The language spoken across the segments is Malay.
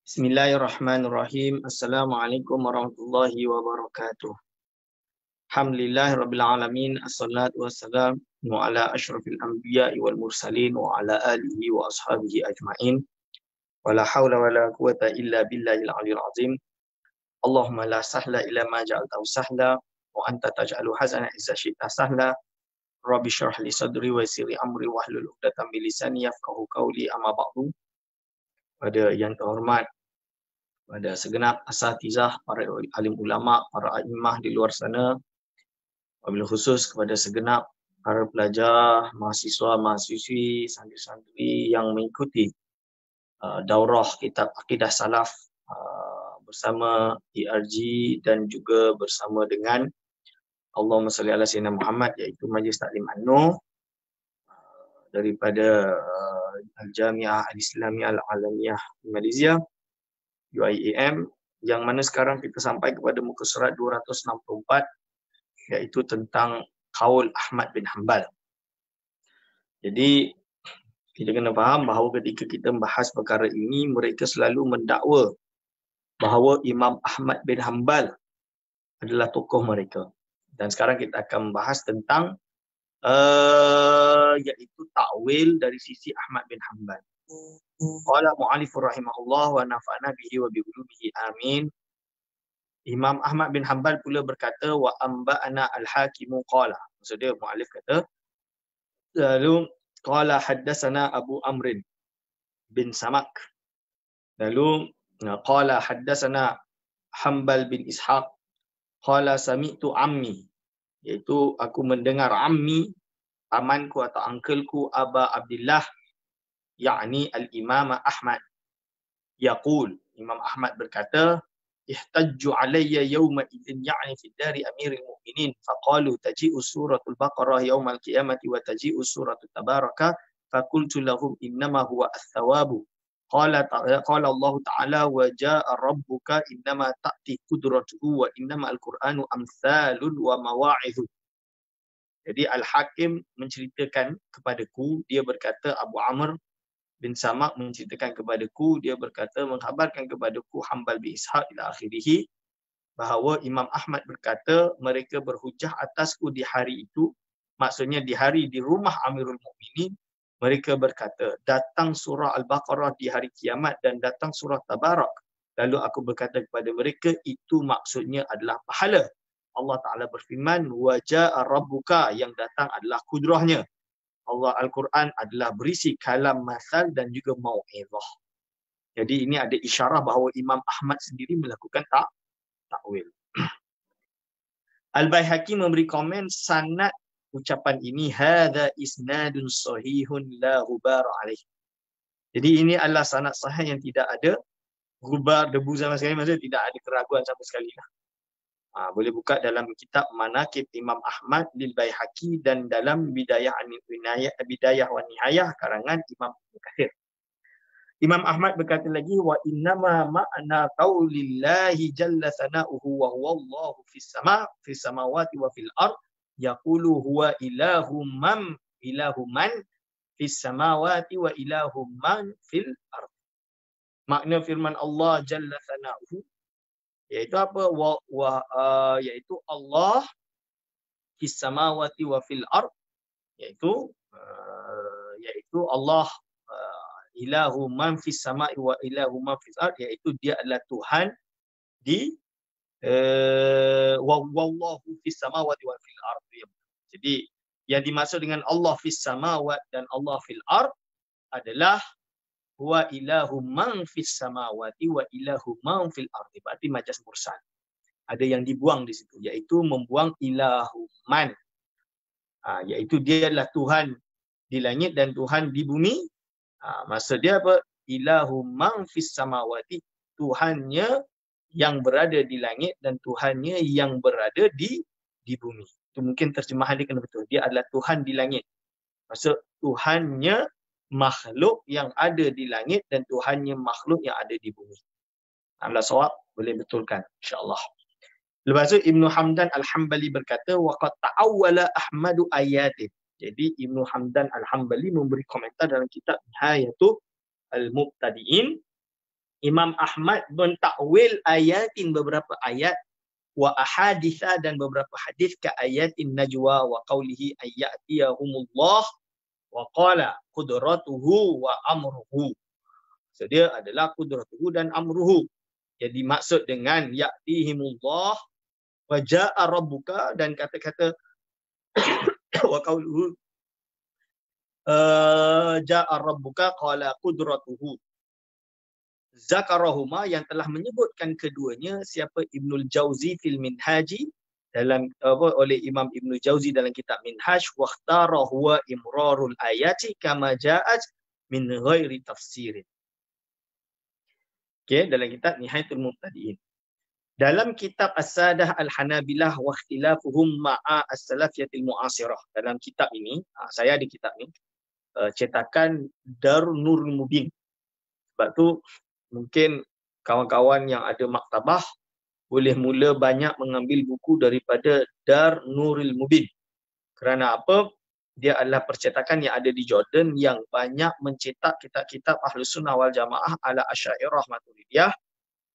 Bismillahirrahmanirrahim. Assalamualaikum warahmatullahi wabarakatuh. Alhamdulillahirabbil alamin. Assalatu wassalamu ala asyrafil anbiya'i wal mursalin wa ala alihi wa ashabihi ajmain. Wala haula wala quwata illa billahil aliyil azim. Allahumma la sahla illa ma ja'altahu sahla wa anta taj'alu hazana idza syi'ta sahla. Rabbi shrah li sadri wa yassir li amri wahlul 'uqdatam min lisani yafqahu qawli, amma ba'du. Pada yang terhormat, pada segenap asatizah, para alim ulama, para a'immah di luar sana, wabil khusus kepada segenap para pelajar, mahasiswa, mahasiswi, santri-santri yang mengikuti daurah kitab Aqidah Salaf bersama ERG dan juga bersama dengan Allahumma salli ala sayyidina Muhammad, iaitu Majlis Taklim An-Nur daripada Al-Jami'ah Al-Islamiyah Al-Alamiyah Malaysia, UIAM, yang mana sekarang kita sampai kepada muka surat 264, iaitu tentang qaul Ahmad bin Hanbal. Jadi kita kena faham bahawa ketika kita membahas perkara ini, mereka selalu mendakwa bahawa Imam Ahmad bin Hanbal adalah tokoh mereka. Dan sekarang kita akan membahas tentang iaitu takwil dari sisi Ahmad bin Hanbal. Qala mu'alifur rahimahullah wa nafa'na bihi wa bi ulumihi amin. Imam Ahmad bin Hanbal pula berkata, wa amba'ana al-hakimu qala. Maksud dia, mu'alif kata, lalu qala haddatsana Abu Amrin bin Samak. Lalu qala haddatsana Hanbal bin Ishaq. Qala sami'tu ammi, iaitu aku mendengar ammi, pamanku atau uncle-ku, Aba Abdullah, yakni al-Imam Ahmad, yaqul, Imam Ahmad berkata, ihtajju alayya yawma idzin, ya'ni fi dari amiril mu'minin, faqalu taji'u suratul Baqarah yawmal qiyamati wa taji'u suratul Tabaraka, faqultu lahum innama huwa as-thawabu. Qala Allah Ta'ala wa ja'a rabbuka innama ta'ti qudratuhu wa innama al-Qur'anu amsalun wa mawa'idhu. Jadi Al-Hakim menceritakan kepadaku, dia berkata, Abu Amr bin Samak menceritakan kepadaku, dia berkata, mengkhabarkan kepadaku Hanbal bin Ishaq ila akhirih, bahawa Imam Ahmad berkata, mereka berhujah atasku di hari itu, maksudnya di hari di rumah Amirul Mukminin. Mereka berkata, datang surah Al-Baqarah di hari kiamat dan datang surah Tabarak. Lalu aku berkata kepada mereka, itu maksudnya adalah pahala. Allah Ta'ala berfirman, wa ja'a rabbuka, yang datang adalah kudrahnya. Allah Al-Quran adalah berisi kalam masal dan juga mau'izah. Jadi ini ada isyarah bahawa Imam Ahmad sendiri melakukan takwil. Al-Baihaqi memberi komen sanad ucapan ini, hadza isnadun sahihun la ghubara alaih. Jadi ini adalah sanad sahih yang tidak ada gubar, debu sama sekali, maksudnya tidak ada keraguan sama sekali lah. Boleh buka dalam kitab Manaqib Imam Ahmad lil Baihaqi dan dalam Bidayah wa Nihayah karangan Imam Ibnu Katsir. Imam Ahmad berkata lagi, wa innama ma'na qaulillahi jalla sana'uhu wa huwa Allahu fis samawati wa fil ard, yaqulu huwa ilahu man fis samawati wa ilahu man fil ard. Makna firman Allah jalla sana'uhu, iaitu apa? Iaitu Allah fis samawati wa fil ard, iaitu Allah ilahu man fis samai wa ilahu man fis ard, iaitu dia adalah Tuhan di wallahu fis samawati wa fil ard. Jadi yang dimaksud dengan Allah fis samawat dan Allah fil ard adalah wa ilahu man fis samawati wa ilahu man fil ardi. Berarti majas mursal. Ada yang dibuang di situ, iaitu membuang ilahu man. Iaitu dia adalah Tuhan di langit dan Tuhan di bumi. Maksud dia apa? Ilahu man fis samawati, Tuhannya yang berada di langit dan Tuhannya yang berada di bumi. Itu mungkin terjemahan dia kena betul. Dia adalah Tuhan di langit. Maksud Tuhannya makhluk yang ada di langit dan Tuhannya makhluk yang ada di bumi. Alhamdulillah sawab, boleh betulkan insya-Allah. Lepas tu Ibnu Hamdan Al-Hanbali berkata, wa qad ta'awwala Ahmadu ayatin. Jadi Ibnu Hamdan Al-Hanbali memberi komentar dalam kitab Nihayatul Al-Mubtadi'in Imam Ahmad mentakwil ayatin beberapa ayat wa ahaditha dan beberapa hadis ka ayatin najwa wa qawlihi ayyatiyahumullah wa qala qudratuhu wa amruhu. So dia adalah qudratuhu dan amruhu. Jadi maksud dengan ya'tihimullah wa ja'a rabbuka dan kata-kata wa qawluhu ja'a rabbuka qala qudratuhu. Zakarahuma yang telah menyebutkan keduanya siapa Ibnul Jauzi fil Minhaji dalam oleh Imam Ibnul Jauzi dalam kitab Minhaj wa ikhtara huwa imrarul ayati kama ja'at min ghairi tafsirin. Okey, dalam kitab Nihayatul Mubtadi'in. Dalam kitab As-Sadah Al-Hanabilah wa ikhtilafuhum ma'a as-salafiyatil mu'asirah. Dalam kitab ini, saya ada kitab ni, cetakan Darul Nurul Mubin. Sebab tu mungkin kawan-kawan yang ada maktabah boleh mula banyak mengambil buku daripada Dar Nurul Mubin. Kerana apa? Dia adalah percetakan yang ada di Jordan yang banyak mencetak kitab-kitab Ahlus Sunnah wal Jamaah ala Asy'ariyah Maturidiyah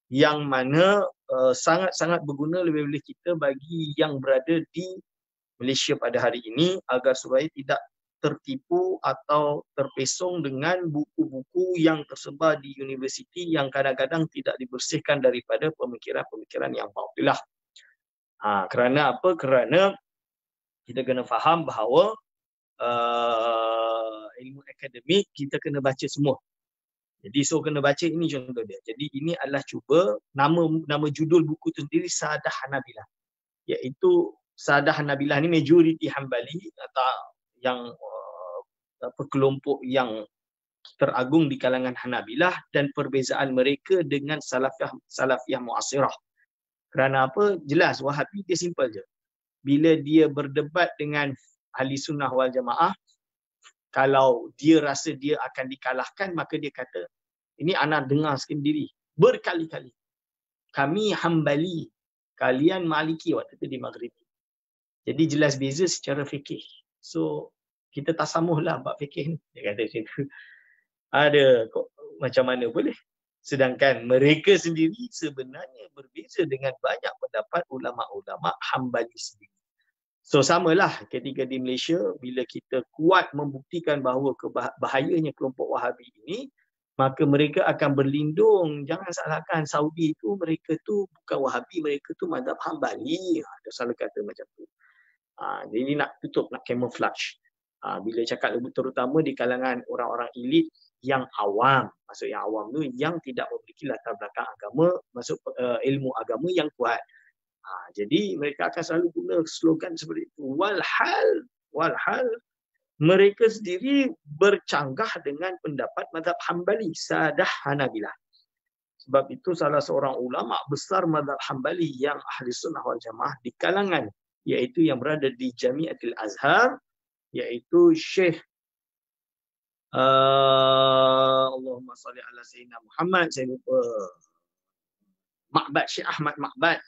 yang mana sangat-sangat berguna lebih-lebih kita bagi yang berada di Malaysia pada hari ini agar supaya tidak tertipu atau terpesong dengan buku-buku yang tersebar di universiti yang kadang-kadang tidak dibersihkan daripada pemikiran-pemikiran yang batilah. Kerana apa? Kerana kita kena faham bahawa ilmu akademik kita kena baca semua. Jadi kena baca ini contoh dia. Jadi ini adalah cuba nama judul buku tu sendiri Sadah Hanabilah. Iaitu Sadah Hanabilah ni majoriti Hambali atau yang kelompok yang teragung di kalangan Hanabilah dan perbezaan mereka dengan Salafiyah Mu'asirah. Kerana apa? Jelas Wahabi dia simple je. Bila dia berdebat dengan Ahli Sunnah wal Jamaah, kalau dia rasa dia akan dikalahkan, maka dia kata, ini anak dengar sendiri berkali-kali. Kami Hambali, kalian Maliki waktu itu di Maghribi. Jadi jelas beza secara fikih. So kita tasamuhlah bab fikih ni. Dia kata macam tu. Ada kok macam mana boleh. Sedangkan mereka sendiri sebenarnya berbeza dengan banyak pendapat ulama-ulama Hambali sendiri. So samalah ketika di Malaysia bila kita kuat membuktikan bahawa bahayanya kelompok Wahabi ini, maka mereka akan berlindung. Jangan salahkan Saudi itu, mereka tu bukan Wahabi, mereka tu mazhab Hambali. Ada salah kata macam tu. Jadi nak tutup, nak camouflage. Bila cakap terutama di kalangan orang-orang elit yang awam. Maksud yang awam tu yang tidak memiliki latar belakang agama, masuk ilmu agama yang kuat. Jadi mereka akan selalu guna slogan seperti itu. Walhal mereka sendiri bercanggah dengan pendapat mazhab Hambali, Sadah Hanabilah. Sebab itu salah seorang ulama besar mazhab Hambali yang Ahli Sunnah wal Jamaah di kalangan, iaitu yang berada di Jamiatul Azhar, iaitu Syekh Allahumma salli ala Sayyidina Muhammad, saya lupa, Ma'bad, Syekh Ahmad Ma'bad.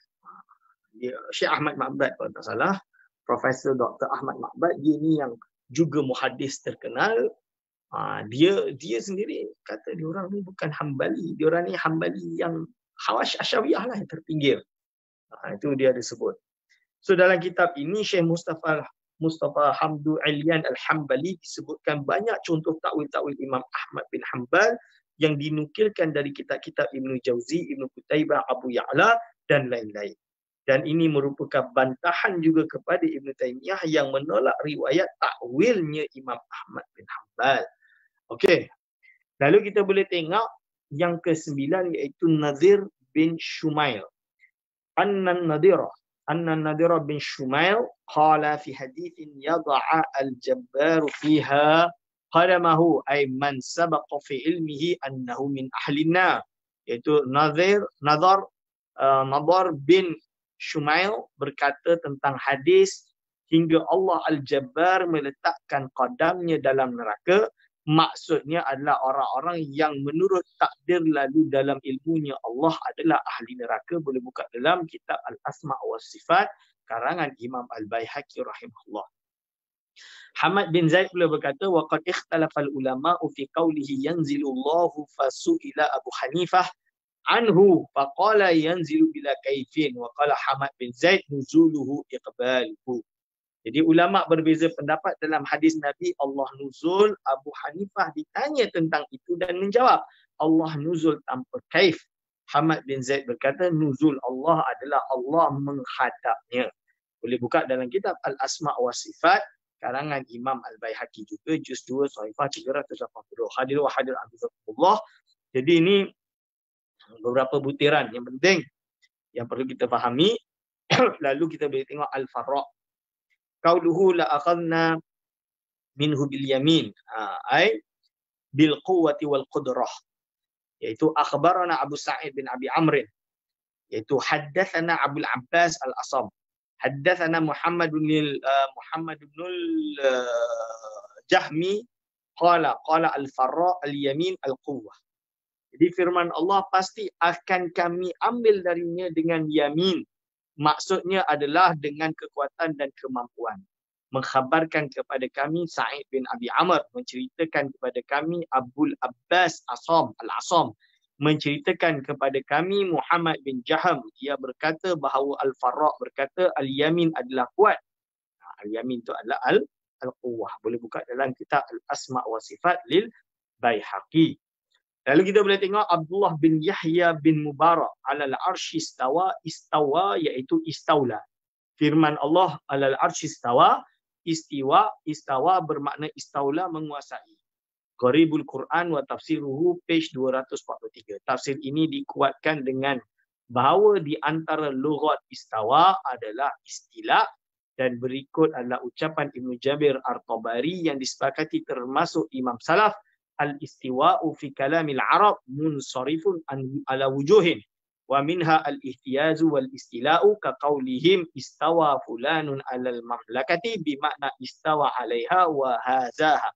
Syekh Ahmad Ma'bad kalau tak salah, Profesor Dr. Ahmad Ma'bad, dia ni yang juga muhaddis terkenal. Dia sendiri kata dia orang ni bukan Hambali, dia orang ni Hambali yang Hawash Asyawiyah lah, yang terpinggir. Itu dia ada sebut. So dalam kitab ini Syekh Mustafa Hamdu Alian Al-Hambali disebutkan banyak contoh takwil-takwil Imam Ahmad bin Hanbal yang dinukilkan dari kitab-kitab Ibnu Jauzi, Ibnu Qutaibah, Abu Ya'la dan lain-lain. Dan ini merupakan bantahan juga kepada Ibn Taymiyah yang menolak riwayat takwilnya Imam Ahmad bin Hanbal. Okey. Lalu kita boleh tengok yang ke-9 iaitu Nadir bin Shumail. An-Nadira bin Shumail qala fi hadithin yada'a al-jabbar fiha qadamahu ay man sabaqa fi ilmihi annahu min ahli an-nar. Iaitu Nadar bin Shumail berkata tentang hadis hingga Allah Al-Jabbar meletakkan qadamnya dalam neraka. Maksudnya adalah orang-orang yang menurut takdir lalu dalam ilmunya Allah adalah ahli neraka. Boleh buka dalam kitab Al-Asma' wa Sifat karangan Imam Al-Baihaqi rahimahullah. Hamad bin Zaid pula berkata waqad ikhtalafa al-ulama'u fi qawlihi yanzilullahu fasu'ila Abu Hanifah anhu faqala yanzilu bila kaifin wa qala Hamad bin Zaid nuzuluhu iqbaluhu. Jadi ulama berbeza pendapat dalam hadis Nabi Allah nuzul. Abu Hanifah ditanya tentang itu dan menjawab Allah nuzul tanpa kaif. Hamad bin Zaid berkata nuzul Allah adalah Allah menghadapnya. Boleh buka dalam kitab Al-Asma' wa Sifat karangan Imam Al-Baihaqi juga juz 2 sahifah 380. Hadir wa hadir azizakumullah. Jadi ini beberapa butiran yang penting yang perlu kita fahami. Lalu kita boleh tengok Al-Farra. Qauluhu la akhadna minhu bil yamin, ay bil quwwati wal qudrah, yaitu akhbarana Abu Sa'id bin Abi Amr, yaitu haddatsana Abdul Abbas Al-Asam, haddatsana Muhammad bin Jahmi qala al-Farra al-yamin al-quwwah. Jadi firman Allah pasti akan kami ambil darinya dengan yamin. Maksudnya adalah dengan kekuatan dan kemampuan. Mengkhabarkan kepada kami Sa'id bin Abi Amr, menceritakan kepada kami Abdul Abbas Al-Asam, menceritakan kepada kami Muhammad bin Jaham. Dia berkata bahawa Al-Farra berkata Al-Yamin adalah kuat. Al-Yamin itu adalah Al-Quwwah. Boleh buka dalam kitab Al-Asma' wa Sifat lil Baihaqi. Lalu kita boleh tengok Abdullah bin Yahya bin Mubarak alal arsy istawa, iaitu istaula. Firman Allah alal arsy istawa, istawa bermakna istaula, menguasai. Qaribul Quran wa tafsiruhu page 243. Tafsir ini dikuatkan dengan bahawa di antara lughat istawa adalah istilah, dan berikut adalah ucapan Ibnu Jabir At-Tabari yang disepakati termasuk Imam Salaf. Al-istiwa'u fi kalamil Arab munsarifun ala wujuhin wa minha al-ihtiyazu wal istila'u ka qaulihim istawa fulanun alal mamlakati bimakna istawa 'alaiha wa hazaha.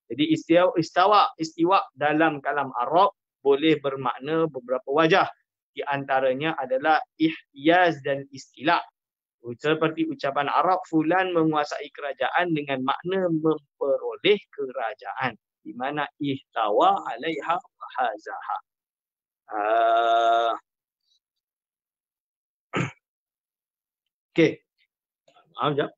Jadi istiwa dalam kalam Arab boleh bermakna beberapa wajah. Di antaranya adalah ihtiyaz dan istilah. Seperti ucapan Arab fulan menguasai kerajaan dengan makna memperoleh kerajaan, di mana ihtawa 'alaiha wa hazaha. Okey. Maaf jap.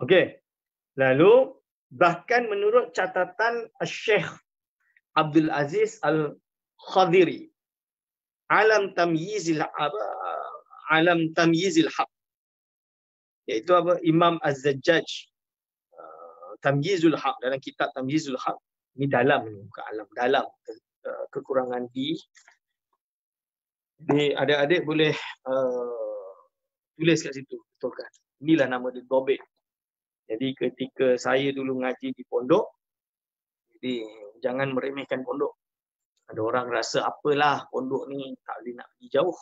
Okey. Lalu bahkan menurut catatan Syekh Abdul Aziz Al-Khadiri, alam tamyizil haq, iaitu apa, Imam Az-Zajjaj, Tamyizul Haq, dalam kitab Tamyizul Haq, ini dalam ni, bukan alam, dalam, kekurangan di adik-adik boleh tulis kat situ, betulkan. Inilah nama dia, Dobek. Jadi ketika saya dulu ngaji di pondok, jadi jangan meremehkan pondok. Ada orang rasa apalah pondok ni tak boleh nak pergi jauh.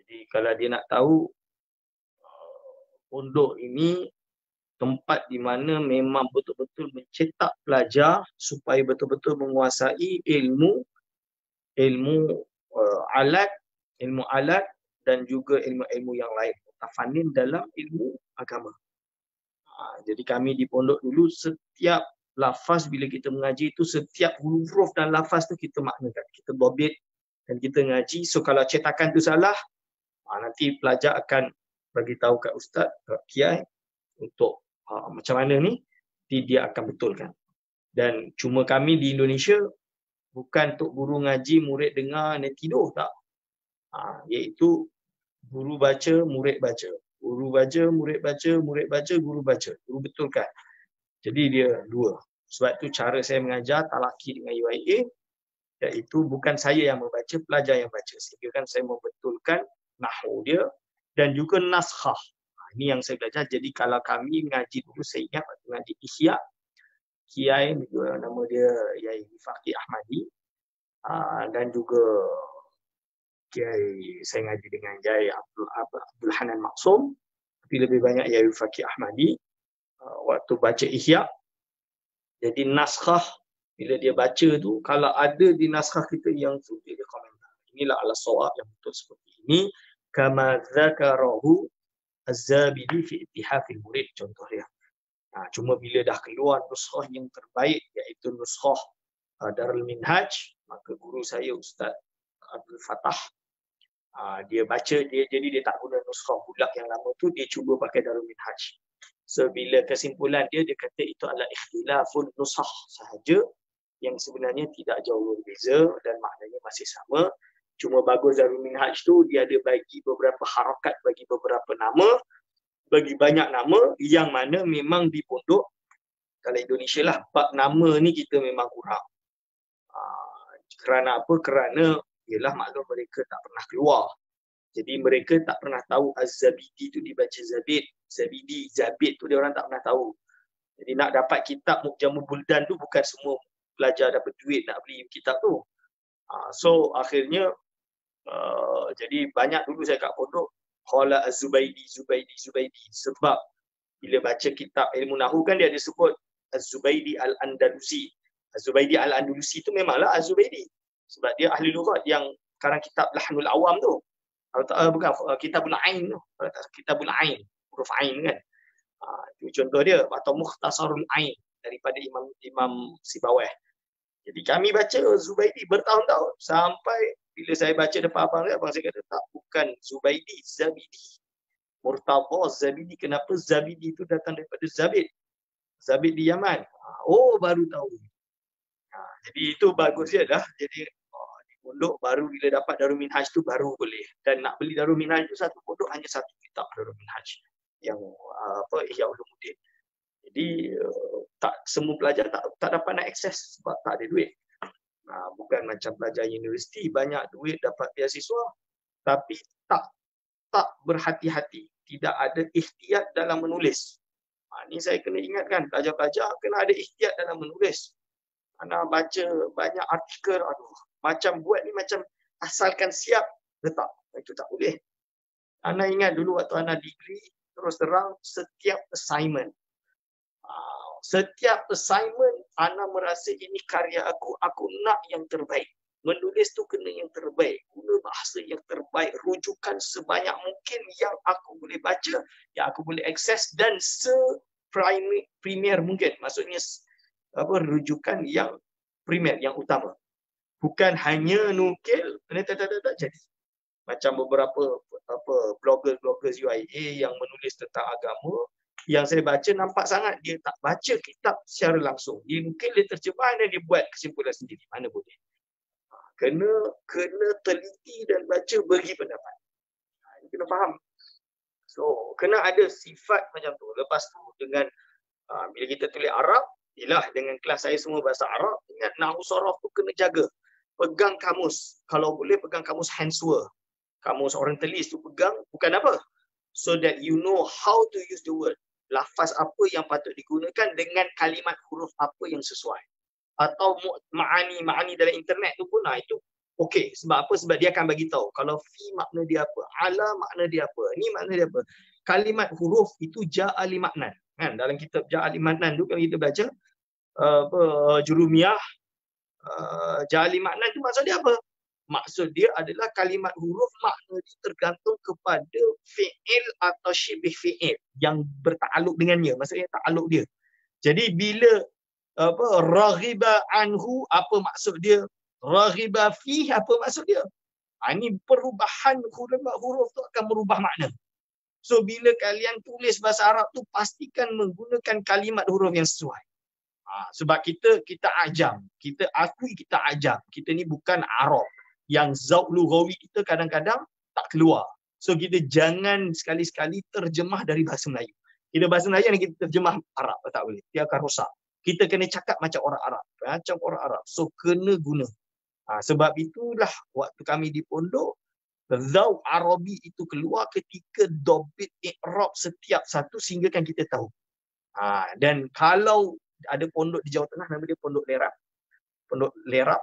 Jadi kalau dia nak tahu, pondok ini tempat di mana memang betul-betul mencetak pelajar supaya betul-betul menguasai ilmu alat dan juga ilmu-ilmu yang lain, tafanin dalam ilmu agama. Jadi kami di pondok dulu setiap lafaz bila kita mengaji itu, setiap huruf dan lafaz tu kita maknakan, kita dobit dan kita ngaji. So kalau cetakan tu salah, nanti pelajar akan bagi tahu kat ustaz, kat kiai untuk macam mana ni, dia akan betulkan. Dan cuma kami di Indonesia bukan untuk guru ngaji murid dengar dan tidur, tak. Iaitu guru baca, murid baca. Guru baca, murid baca, murid baca, guru baca. Guru betulkan. Jadi dia dua. Sebab tu cara saya mengajar talaki dengan UIA, iaitu bukan saya yang membaca, pelajar yang baca. Sehingga kan saya membetulkan nahwu dia dan juga naskhah. Ini yang saya belajar. Jadi kalau kami mengaji dulu, saya ingat waktu mengaji Ihya, kiai juga nama dia Yai Faqih Ahmadi, dan juga kiai saya ngaji dengan Yai Abdul Hanan Maksum, tapi lebih banyak Yai Faqih Ahmadi. Waktu baca Ihya, jadi naskhah bila dia baca tu, kalau ada di naskhah kita yang sudah dia komentar, inilah ala shawab yang betul seperti ini, kama dzakarahu Az-Zabidi fi Ittihafil Murid, contoh dia. Cuma bila dah keluar nuskhah yang terbaik iaitu nuskhah Darul Minhaj, maka guru saya Ustaz Abdul Fattah dia baca jadi dia tak guna nuskhah bulat yang lama tu, dia cuba pakai Darul Minhaj. So bila kesimpulan dia kata itu adalah ikhtilafun nuskhah sahaja yang sebenarnya tidak jauh berbeza dan maknanya masih sama. Cuma bagus Darul Minhaj tu dia ada bagi beberapa harakat, bagi beberapa nama, bagi banyak nama yang mana memang di pondok kalau Indonesia lah, bab nama ni kita memang kurang. Kerana apa? Kerana ialah maklum mereka tak pernah keluar. Jadi mereka tak pernah tahu Az-Zabidi tu dibaca Zabid, Zabidi, Zabid tu dia orang tak pernah tahu. Jadi nak dapat kitab Mu'jamul Buldan tu bukan semua pelajar dapat duit nak beli kitab tu. So akhirnya jadi banyak dulu saya kat pondok qala Az-Zubaidi, Zubaidi sebab bila baca kitab ilmu nahwu kan dia ada sebut Az-Zubaidi Al-Andalusi. Az-Zubaidi Al-Andalusi tu memanglah Az-Zubaidi sebab dia ahli lughat yang karang kitab Lahnul Awam tu. Bukan Kitabul Ain tu. Kitabul Ain, huruf Ain kan. Itu contoh dia atau Mukhtasarul Ain daripada Imam Sibawayh. Jadi kami baca Zubaidi bertahun-tahun sampai bila saya baca depan abang saya kata tak, bukan Zubaidi, Zabidi. Murtadha Zabidi. Kenapa Zabidi itu datang daripada Zabid? Zabid di Yaman. Baru tahu. Jadi itu bagus je dah. Jadi di pondok baru bila dapat Darul Minhaj tu baru boleh. Dan nak beli Darul Minhaj tu satu pondok hanya satu kitab Darul Minhaj yang Ihya Ulumuddin. Jadi tak semua pelajar tak dapat nak akses sebab tak ada duit. Bukan macam pelajar universiti banyak duit dapat beasiswa tapi tak berhati-hati, tidak ada ihtiyat dalam menulis. Ni saya kena ingatkan pelajar-pelajar kena ada ihtiyat dalam menulis. Ana baca banyak artikel, macam buat ni macam asalkan siap letak. Itu tak boleh. Ana ingat dulu waktu ana degree, terus terang setiap assignment ana merasa ini karya aku nak yang terbaik. Menulis tu kena yang terbaik, guna bahasa yang terbaik, rujukan sebanyak mungkin yang aku boleh baca, yang aku boleh akses dan premier mungkin. Maksudnya rujukan yang primer, yang utama. Bukan hanya nukil tak jadi. Macam beberapa blogger UIA yang menulis tentang agama, yang saya baca nampak sangat dia tak baca kitab secara langsung. Dia nukil, dia terjemah dan dia buat kesimpulan sendiri. Mana boleh. Kena teliti dan baca bagi pendapat. Kena faham. So, kena ada sifat macam tu. Lepas tu dengan bila kita tulis Arab, dengan kelas saya semua bahasa Arab, ingat nahwu sharaf tu kena jaga. Pegang kamus. Kalau boleh pegang kamus Hanswer. Kamus orientalis tu pegang, bukan apa? So that you know how to use the word. Lafaz apa yang patut digunakan dengan kalimat huruf apa yang sesuai. Atau ma'ani dalam internet tu pun itu okey. Sebab apa? Sebab dia akan bagi tahu kalau fi makna dia apa, ala makna dia apa, ni makna dia apa. Kalimat huruf itu ja'ali maknan. Kan dalam kitab ja'ali maknan tu kalau kita baca Jurumiyah, ja'ali maknan tu maksud dia apa? Maksud dia adalah kalimat huruf makna dia tergantung kepada fi'il atau syibih fi'il yang bertakluk dengannya. Maksudnya takluk dia. Jadi bila raghiba anhu, apa maksud dia? Raghiba fih, apa maksud dia? Ini perubahan huruf tu akan merubah makna. So bila kalian tulis bahasa Arab tu pastikan menggunakan kalimat huruf yang sesuai. Sebab kita ajam, kita akui kita ajam. Kita ni bukan Arab. Yang zauq lughawi kita kadang-kadang tak keluar. So kita jangan sekali-sekali terjemah dari bahasa Melayu. Kita bahasa Melayu dan kita terjemah Arab, tak boleh. Dia akan rosak. Kita kena cakap macam orang Arab. So kena guna. Sebab itulah waktu kami di pondok, zauq Arabi itu keluar ketika dobit i'rab setiap satu sehingga kan kita tahu. Dan kalau ada pondok di Jawa Tengah nama dia Pondok Lerap.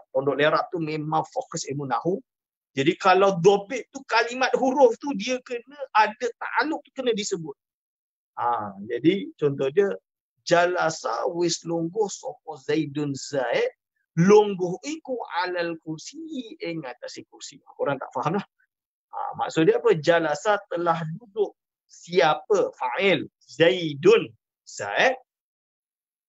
Pondok Lerap tu memang fokus ilmu nahwu. Jadi kalau dobit tu kalimat huruf tu dia kena ada takluk tu kena disebut. Jadi contoh dia jalasa wis lungguh sapa Zaidun Zaid lungguh iku alal kursi ing atase kursi. Orang tak faham lah. Maksud dia apa? Jalasa telah duduk siapa? Fa'il Zaidun Zaid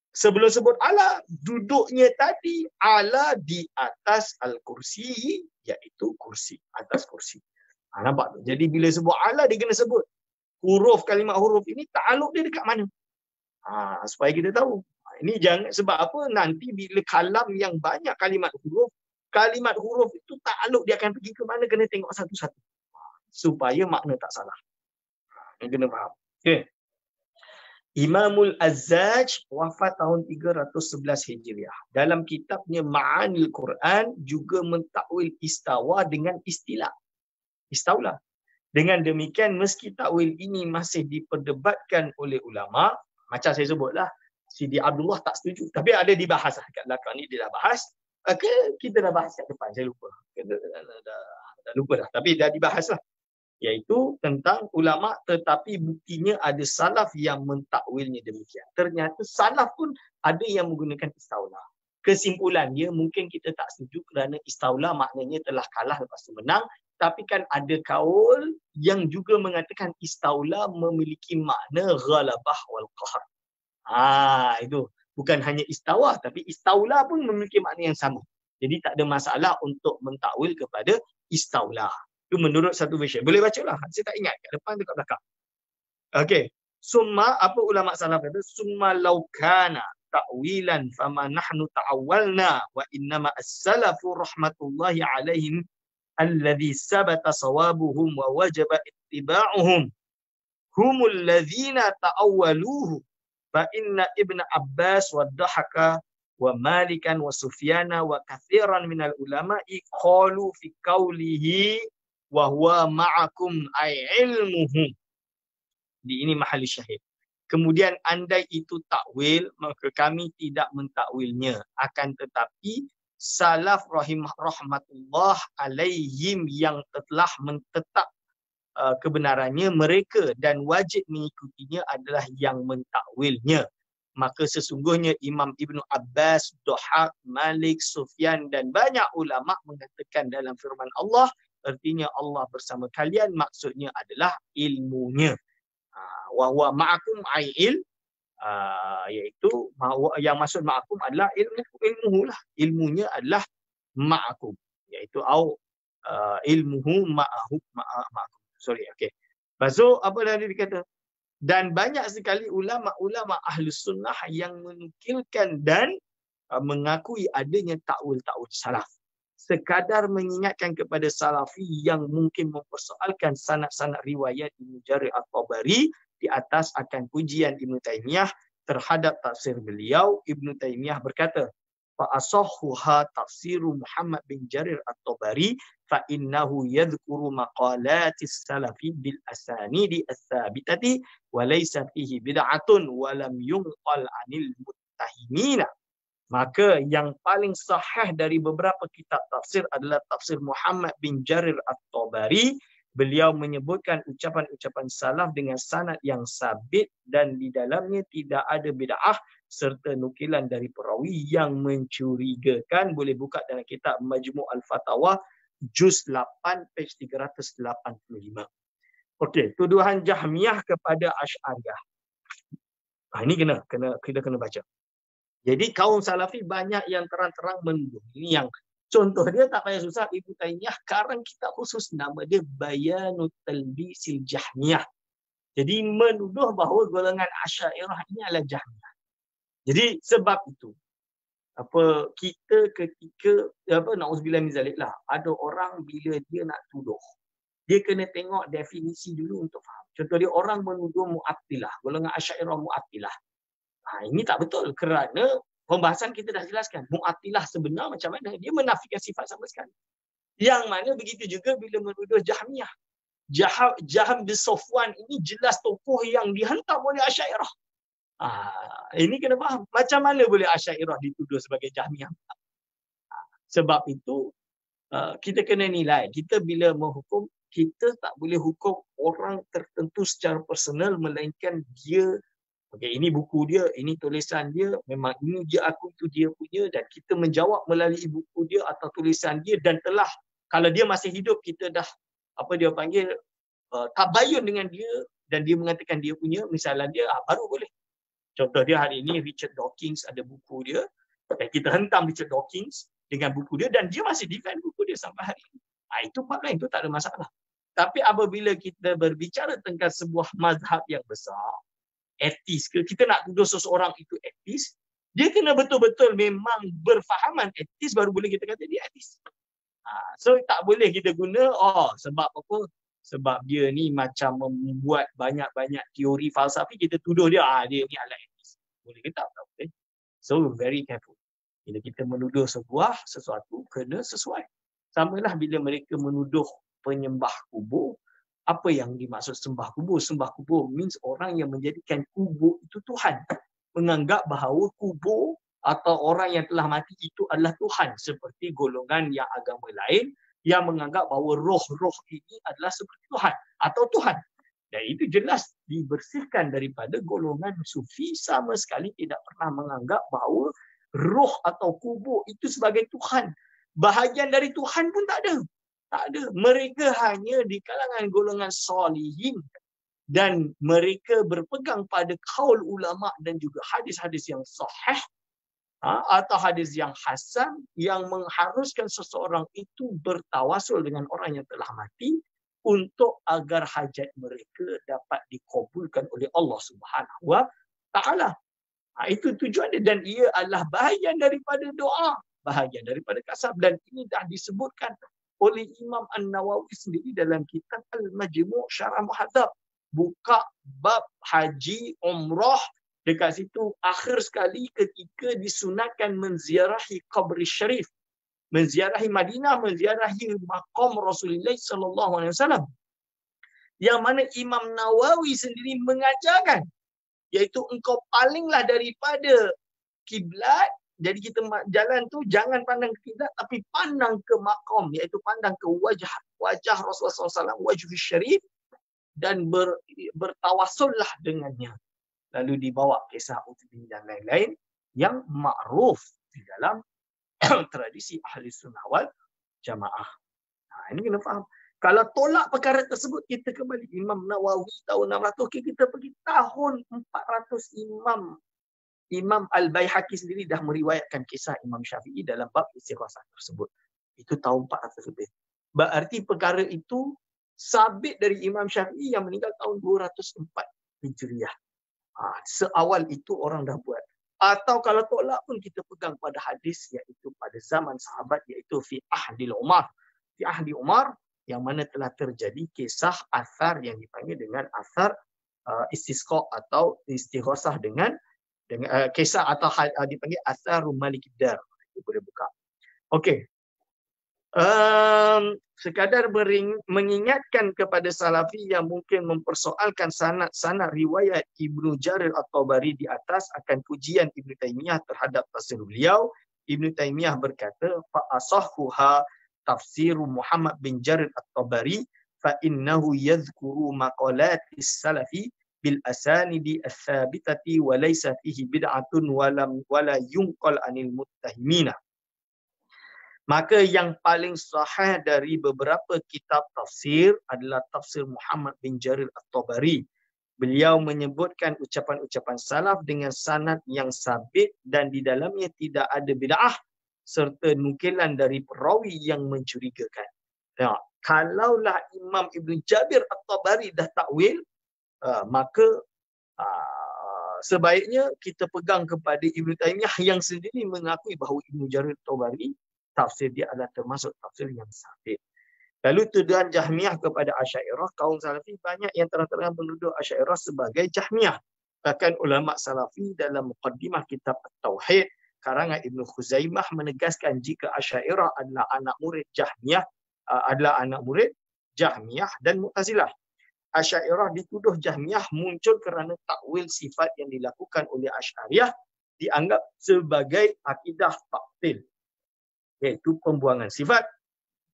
Sebelum sebut ala, duduknya tadi ala di atas al-kursi, iaitu kursi, atas kursi. Nampak tu? Jadi bila sebut ala, dia kena sebut huruf, kalimat huruf ini ta'aluk dia dekat mana. Supaya kita tahu. Ini jangan, sebab apa? Nanti bila kalam yang banyak kalimat huruf itu ta'aluk dia akan pergi ke mana, kena tengok satu-satu. Supaya makna tak salah. Kena faham. Okay. Imamul Azzaj wafat tahun 311 Hijriah. Dalam kitabnya Ma'anil Quran juga mentakwil istawa dengan istilah. Istaulah. Dengan demikian, meski takwil ini masih diperdebatkan oleh ulama, macam saya sebutlah, Sidi Abdullah tak setuju. Tapi ada dibahas. Kat belakang ni dia dah bahas. Kita dah bahas kat depan. Saya lupa. Dah lupa dah. Tapi dah dibahas lah. Iaitu tentang ulama, tetapi buktinya ada salaf yang mentakwilnya demikian. Ternyata salaf pun ada yang menggunakan istaulah. Kesimpulannya mungkin kita tak setuju kerana istaulah maknanya telah kalah lepas tu menang. Tapi kan ada kaul yang juga mengatakan istaulah memiliki makna ghalabah wal qahr. Itu bukan hanya istawa, tapi istaulah pun memiliki makna yang sama. Jadi tak ada masalah untuk mentakwil kepada istaulah. Itu menurut satu version. Boleh baca lah. Saya tak ingat. Kat depan, dekat belakang. Okey. Summa, apa ulama salaf kata? Summa laukana ta'wilan fama nahnu ta'awwalna wa innama as-salafu rahmatullahi alaihim alladhi sabata sawabuhum wa wajaba ittiba'uhum humul ladhina ta'awwaluhu fa inna ibn Abbas wa Dahaka wa Malikan wa Sufyana wa kathiran minal ulama'i qalu fi qawlihi wa huwa ma'akum ay ilmuhu. Di ini mahal syahid. Kemudian andai itu takwil, maka kami tidak mentakwilnya. Akan tetapi salaf rahmatullah alaihim yang telah mentetap kebenarannya mereka dan wajib mengikutinya adalah yang mentakwilnya. Maka sesungguhnya Imam Ibn Abbas, Dhahak, Malik, Sufyan dan banyak ulama mengatakan dalam firman Allah, artinya Allah bersama kalian, maksudnya adalah ilmunya. Wa huwa ma'akum ayil, iaitu yang maksud ma'akum adalah ilmuhu lah. Ilmunya adalah ma'akum, iaitu ilmuhu ma'akum. Sorry, okey. Lepas tu apa tadi dikata? Dan banyak sekali ulama-ulama Ahlus Sunnah yang menukilkan dan mengakui adanya takwil-takwil salaf. Sekadar mengingatkan kepada salafi yang mungkin mempersoalkan sanad-sanad riwayat Ibnu Jarir At-Tabari di atas akan pujian Ibnu Taimiyah terhadap tafsir beliau. Ibnu Taimiyah berkata, fa asahhuha tafsiru Muhammad bin Jarir At-Tabari fa innahu yadhkuru maqalatis salafi bil asanidi ats-tsabitati wa laysa fihi bid'atun wa lam yunqal 'anil muttahimina. Maka yang paling sahih dari beberapa kitab tafsir adalah tafsir Muhammad bin Jarir At-Tabari. Beliau menyebutkan ucapan-ucapan salaf dengan sanad yang sabit dan di dalamnya tidak ada bid'ah serta nukilan dari perawi yang mencurigakan. Boleh buka dalam kitab Majmu' Al-Fatawa juz 8 page 385. Okey, tuduhan Jahmiyah kepada Asy'ariyah. Ini kita kena baca. Jadi kaum salafi banyak yang terang-terang menuduh. Ini yang contoh dia tak payah susah. Ibnu Taimiyah karang kitab khusus nama dia Bayanut Talbisil Jahmiyah. Jadi menuduh bahawa golongan Asy'ariyah ini adalah Jahmiyah. Jadi sebab itu kita ketika na'udzubillah min zalik lah, ada orang bila dia nak tuduh, dia kena tengok definisi dulu untuk faham. Contoh dia orang menuduh Mu'attilah, golongan Asy'ariyah Mu'attilah. Ini tak betul kerana pembahasan kita dah jelaskan. Mu'attilah sebenar macam mana? Dia menafikan sifat sama sekali. Yang mana begitu juga bila menuduh Jahmiyah. Jahm bin Safwan ini jelas tokoh yang dihantam oleh Asy'ariyah. Ini kena faham. Macam mana boleh Asy'ariyah dituduh sebagai Jahmiyah? Sebab itu kita kena nilai. Kita bila menghukum, kita tak boleh hukum orang tertentu secara personal melainkan dia. Okey, ini buku dia, ini tulisan dia, memang ini dia aku, itu dia punya, dan kita menjawab melalui buku dia atau tulisan dia dan telah, kalau dia masih hidup, kita dah, tabayun dengan dia dan dia mengatakan dia punya, misalnya dia, baru boleh. Contoh dia hari ini Richard Dawkins ada buku dia. Kita hentam Richard Dawkins dengan buku dia dan dia masih defend buku dia sampai hari ini. Itu bab lain, itu tak ada masalah. Tapi apabila kita berbicara tentang sebuah mazhab yang besar, etis ke, kita nak tuduh seseorang itu etis, dia kena betul-betul memang berfahaman etis baru boleh kita kata dia etis. So tak boleh kita guna sebab apa? Sebab dia ni macam membuat banyak-banyak teori falsafi, kita tuduh dia dia ni alat etis. Boleh ke tak? Tak boleh. So very careful. Bila kita menuduh sesuatu kena sesuai. Samalah bila mereka menuduh penyembah kubur. Apa yang dimaksud sembah kubur? Sembah kubur means orang yang menjadikan kubur itu Tuhan. Menganggap bahawa kubur atau orang yang telah mati itu adalah Tuhan. Seperti golongan yang agama lain yang menganggap bahawa roh-roh ini adalah seperti Tuhan atau Tuhan. Dan itu jelas dibersihkan daripada golongan sufi, sama sekali tidak pernah menganggap bahawa roh atau kubur itu sebagai Tuhan. Bahagian dari Tuhan pun tak ada. Tak ada. Mereka hanya di kalangan golongan solihin dan mereka berpegang pada kaul ulama dan juga hadis-hadis yang sahih atau hadis yang hasan yang mengharuskan seseorang itu bertawasul dengan orang yang telah mati untuk agar hajat mereka dapat dikabulkan oleh Allah Subhanahu wa taala. Itu tujuan dia dan ia adalah bahagian daripada doa, bahagian daripada kasab, dan ini dah disebutkan oleh Imam An-Nawawi sendiri dalam kitab Al-Majmu' Syarah Muhadzab. Buka bab haji umrah, dekat situ akhir sekali ketika disunatkan menziarahi qabri syarif, menziarahi Madinah, menziarahi maqam Rasulullah sallallahu alaihi wasallam. Yang mana Imam Nawawi sendiri mengajarkan, iaitu engkau palinglah daripada kiblat. Jadi kita jalan tu jangan pandang ke kiblat tapi pandang ke maqam, iaitu pandang ke wajah Rasulullah SAW, wajh syarif, dan bertawassullah dengannya. Lalu dibawa kisah Utbin dan lain-lain yang makruf di dalam tradisi ahli sunnah wal jamaah. Ini kena faham. Kalau tolak perkara tersebut, kita kembali Imam Nawawi tahun 600, kita pergi tahun 400. Imam Al-Baihaqi sendiri dah meriwayatkan kisah Imam Syafi'i dalam bab istighosah tersebut. Itu tahun 400 lebih. Berarti perkara itu sabit dari Imam Syafi'i yang meninggal tahun 204 Hijriah. Seawal itu orang dah buat. Atau kalau tolak pun kita pegang pada hadis, iaitu pada zaman sahabat, iaitu fi ahdi Umar. Fi ahdi Umar yang mana telah terjadi kisah asar yang dipanggil dengan asar istisqa atau istighosah dengan kisah atau dipanggil asar Malik Dar. Kita boleh buka. Okey. Sekadar mengingatkan kepada salafi yang mungkin mempersoalkan sanad riwayat Ibnu Jarir At-Tabari di atas akan pujian Ibnu Taimiyah terhadap tafsir beliau. Ibnu Taimiyah berkata, fa asahhuha tafsir Muhammad bin Jarir At-Tabari fa innahu yadhkuru maqalatis salafi bil asanidi ats-tsabitati wa laysa fihi bid'atun wala yunqal anil muttahimina. Maka yang paling sahih dari beberapa kitab tafsir adalah tafsir Muhammad bin Jarir At-Tabari. Beliau menyebutkan ucapan-ucapan salaf dengan sanad yang sabit dan di dalamnya tidak ada bid'ah serta nukilan dari perawi yang mencurigakan. Kalaulah Imam Ibn Jabir At-Tabari dah takwil, maka sebaiknya kita pegang kepada Ibn Taimiyah yang sendiri mengakui bahawa Ibn Jarir At-Tabari tafsir dia adalah termasuk tafsir yang sabit. Lalu tuduhan Jahmiyah kepada Asy'ariyah, kaum Salafi banyak yang terang-terangan menuduh Asy'ariyah sebagai Jahmiyah. Bahkan ulama Salafi dalam muqaddimah kitab At-Tauhid karangan Ibnu Khuzaimah menegaskan jika Asy'ariyah adalah anak murid Jahmiyah dan Mu'tazilah. Asy'ariyah dituduh Jahmiyah muncul kerana takwil sifat yang dilakukan oleh Asy'ariyah dianggap sebagai akidah ta'til, iaitu pembuangan sifat,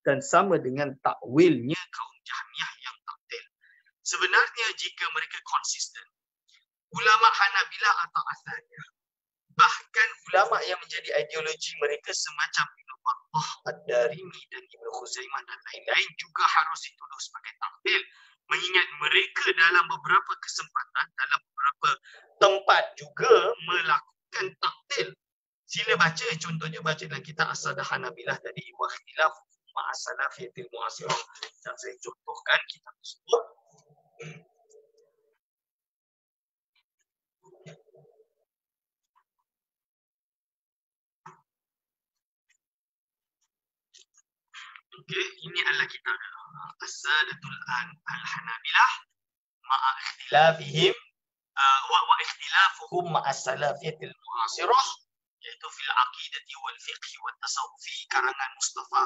dan sama dengan takwilnya kaum Jahmiyah yang ta'til. Sebenarnya jika mereka konsisten, ulama Hanabilah atau Athariyah, bahkan ulama yang menjadi ideologi mereka semacam Ibnu Battah Ad-Darimi dan Ibnu Khuzaimah dan lain-lain juga harus dituduh sebagai ta'til. Mengingat mereka dalam beberapa kesempatan, dalam beberapa tempat juga melakukan taktil. Sila baca, contohnya baca dalam kitab As-Sadah Hanabilah tadi, wa ikhtilaf ma'asalafiyatil mu'asirah. Dan saya contohkan kitab tersebut. Okey, ini adalah kitab As-Sadatul Al-Hanabilah ma'a ikhtilafihim wa ikhtilafuhum ma'as-salafiyatil mu'asirah, iaitu fil aqidati wal fiqh wal tasawufi, karangan Mustafa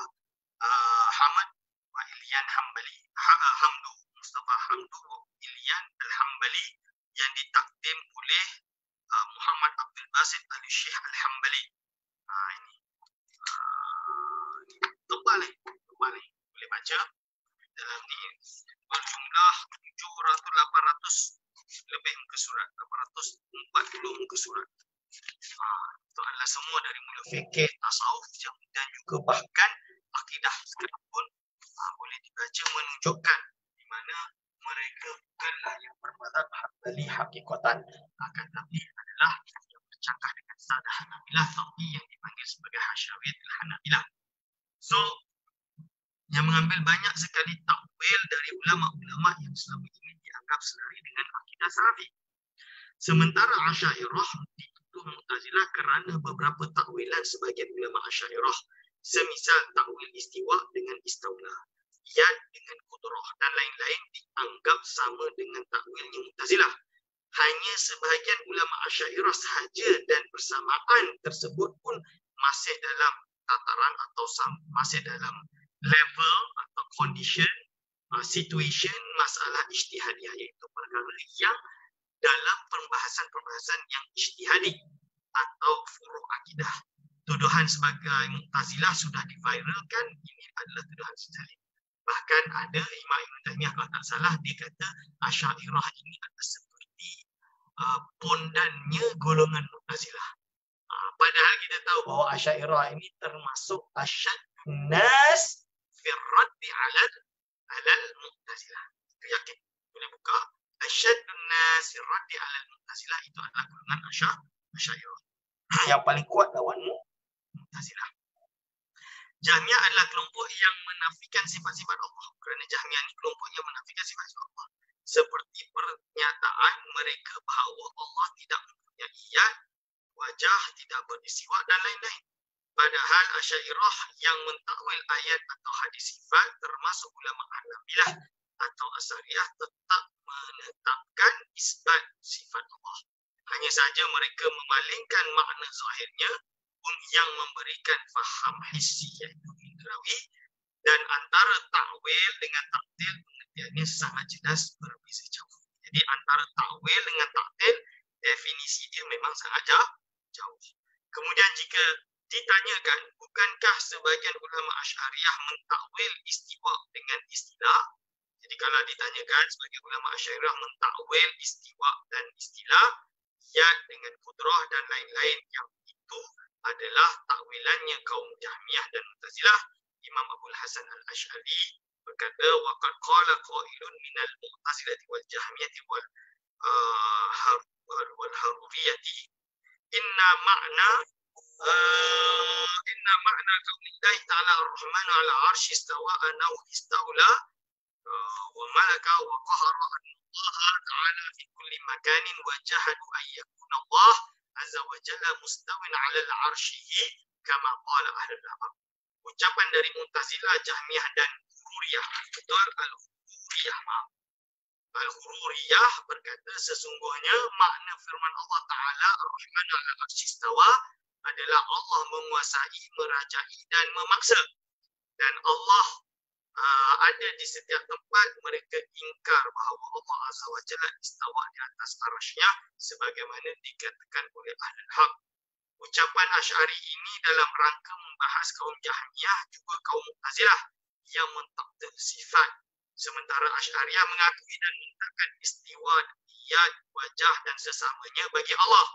Hamad wa Ilyan Hambali, Hamdu Mustafa Hamdu Ilyan Al-Hambali, yang ditakdim oleh Muhammad Abdul Basit Al-Syekh Al-Hambali. Ini tebal ni, boleh baca dalam ni, berjumlah 800 lebih muka surat, 840 muka surat. Itu adalah semua dari mula fikih, tasawuf dan juga bahkan akidah sekalipun boleh dibaca, menunjukkan di mana mereka bukanlah yang bermadzhab Hambali hakikatan, akan tetapi adalah yang bercakap dengan Sadah Hanabilah, tapi yang dipanggil sebagai Hasyawiyatul Hanabilah. So, yang mengambil banyak sekali takwil dari ulama-ulama yang selama ini dianggap selari dengan akidah salafi. Sementara Asy'ariyah dituduh Mu'tazilah kerana beberapa takwilan sebagian ulama Asy'ariyah, semisal takwil istiwa dengan istaula, yad dengan qudrah dan lain-lain dianggap sama dengan takwilnya Mu'tazilah. Hanya sebahagian ulama Asy'ariyah sahaja, dan persamaan tersebut pun masih dalam tataran atau masih dalam level atau condition, situation, masalah ijtihadiyah, iaitu perkara yang dalam pembahasan-pembahasan yang ijtihadi atau furu' akidah. Tuduhan sebagai Mu'tazilah sudah diviralkan, ini adalah tuduhan sejalin. Bahkan ada Imam Ibn Taymiyah, kalau tak salah, dia kata Asy'ariyah ini adalah seperti pondannya golongan Mu'tazilah. Padahal kita tahu bahawa Asy'ariyah ini termasuk asyadun nas fi raddi alal Mu'tazilah. Itu yakin. Boleh buka. Asyadun nas fi raddi alal Mu'tazilah, itu adalah golongan Asy'ariyah. Yang paling kuat lawan Mu'tazilah. Jahmiyah adalah kelompok yang menafikan sifat-sifat Allah. Kerana Jahmiyah ini kelompok yang menafikan sifat-sifat Allah. Seperti pernyataan mereka bahawa Allah tidak mempunyai yad, wajah, tidak beristiwa dan lain-lain. Padahal Asy'ariyah yang mentakwil ayat atau hadis sifat, termasuk ulama Hanabilah atau Asy'ariyah, tetap menetapkan isbat sifat Allah. Hanya saja mereka memalingkan makna zahirnya yang memberikan faham hissi, iaitu indrawi, dan antara takwil dengan taktil pengertiannya sangat jelas berbeza jauh. Jadi antara takwil dengan taktil, definisi dia memang sangat jauh. Kemudian jika ditanyakan, bukankah sebagian ulama Asy'ariyah mentakwil istiwa dengan istilah? Jadi kalau ditanyakan, sebagian ulama Asy'ariyah mentakwil istiwa dan istilah, yad dengan qudrah dan lain-lain, yang itu adalah takwilannya kaum Jahmiyah dan Mu'tazilah. Imam Abul Hasan Al-Asy'ari berkata, waqad qala qailun minal Mu'tazilati wal Jahmiyati wal Haruriyati inna ma'na qaulillahi ta'ala ar-rahmanu 'ala 'arsy istawa aw istawla wa malaka wa qahara Allah ta'ala fi kulli makanin wa jahadu an yakuna Allah azza wa jalla mustawin 'ala al-'arsyihi kama qala ahlul ilm. Ucapan dari Mu'tazilah, Jahmiyah dan Hururiyah, betul Al-Hururiyah berkata sesungguhnya makna firman Allah Ta'ala Ar-Rahmanu 'ala 'arsy istawa adalah Allah menguasai, merajai dan memaksa. Dan Allah ada di setiap tempat. Mereka ingkar bahawa Allah Azza wa Jalla istawa di atas arasy-Nya sebagaimana dikatakan oleh Ahlul Haq. Ucapan Asy'ari ini dalam rangka membahas kaum Jahmiyah juga kaum Mu'tazilah yang mentakdir sifat. Sementara Asy'ariyah mengakui dan menetapkan istiwa, yad, wajah dan sesamanya bagi Allah.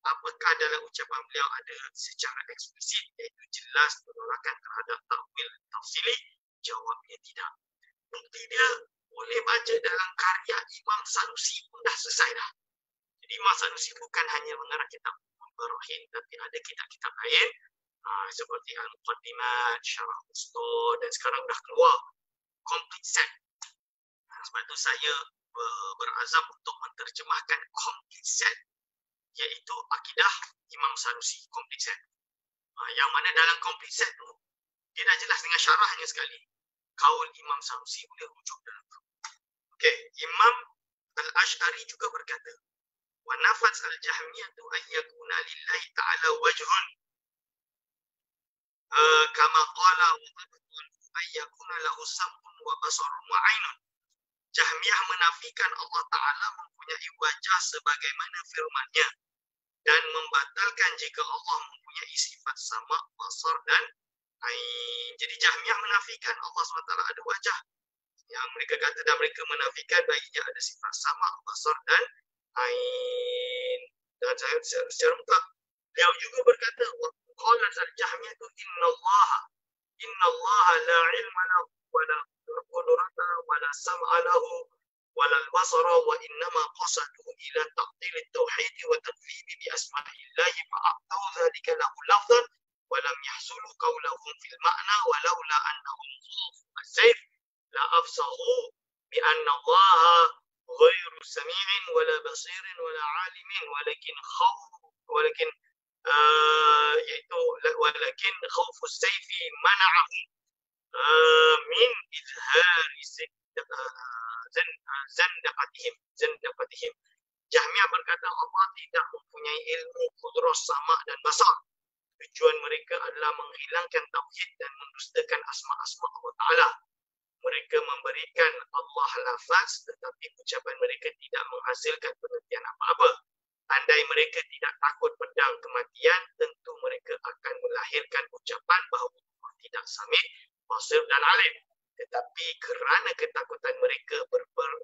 Apakah dalam ucapan beliau ada secara eksplisit, iaitu jelas penolakan terhadap takwil tafsili? Jawabnya tidak. Bukti dia boleh baca dalam karya Imam Sanusi pun dah selesai dah. Jadi Imam Sanusi bukan hanya mengarang kitab Barahin, tapi ada kitab-kitab lain seperti Al-Muqaddimat, Syarah Usto, dan sekarang dah keluar complete set. Sebab itu saya berazam untuk menterjemahkan complete set, iaitu akidah Imam Sanusi complete set. Yang mana dalam complete set tu dia dah jelas dengan syarahnya sekali. Kaul Imam Sanusi boleh rujuk dalam tu. Okey, Imam Al-Ash'ari juga berkata, wa nafas al-Jahmiyah tu an yakuna lillahi ta'ala wajhun kama qala wa abdul an yakuna lahu sam'un wa basarun wa 'ainun. Jahmiyah menafikan Allah Ta'ala mempunyai wajah sebagaimana firman-Nya dan membatalkan jika Allah mempunyai sifat sama, basar dan ain. Jadi Jahmiyah menafikan Allah SWT ada wajah. Yang mereka kata dan mereka menafikan baginya ada sifat sama, basar dan ain. Dan saya secara mutlak beliau juga berkata wa qalat al-Jahmiyah innallaha la ilma lahu wa la qudrata wa la sam'a lahu wa la basara wa innama qasadu ila ta'til at-tauhid wa tadhib bi asma'illahi fa a'tau dhalika lahu lafzan wa lam yahsulu qawluhum fil ma'na wa laula annahum khafu as-sayf la afsahu bi anna Allah ghairu sami'in wa la basirin wa la 'alimin walakin yaitu walakin khawfu as-sayfi mana'ahum min izhari zandaqatihim. Jahmiyah berkata Allah tidak mempunyai ilmu, qudrah, sama dan basar. Tujuan mereka adalah menghilangkan tauhid dan mendustakan asma-asma Allah Ta'ala. Mereka memberikan Allah lafaz tetapi ucapan mereka tidak menghasilkan pengertian apa-apa. Andai mereka tidak takut pedang kematian, tentu mereka akan melahirkan ucapan bahawa Allah tidak sami', basir dan alim. Tetapi kerana ketakutan mereka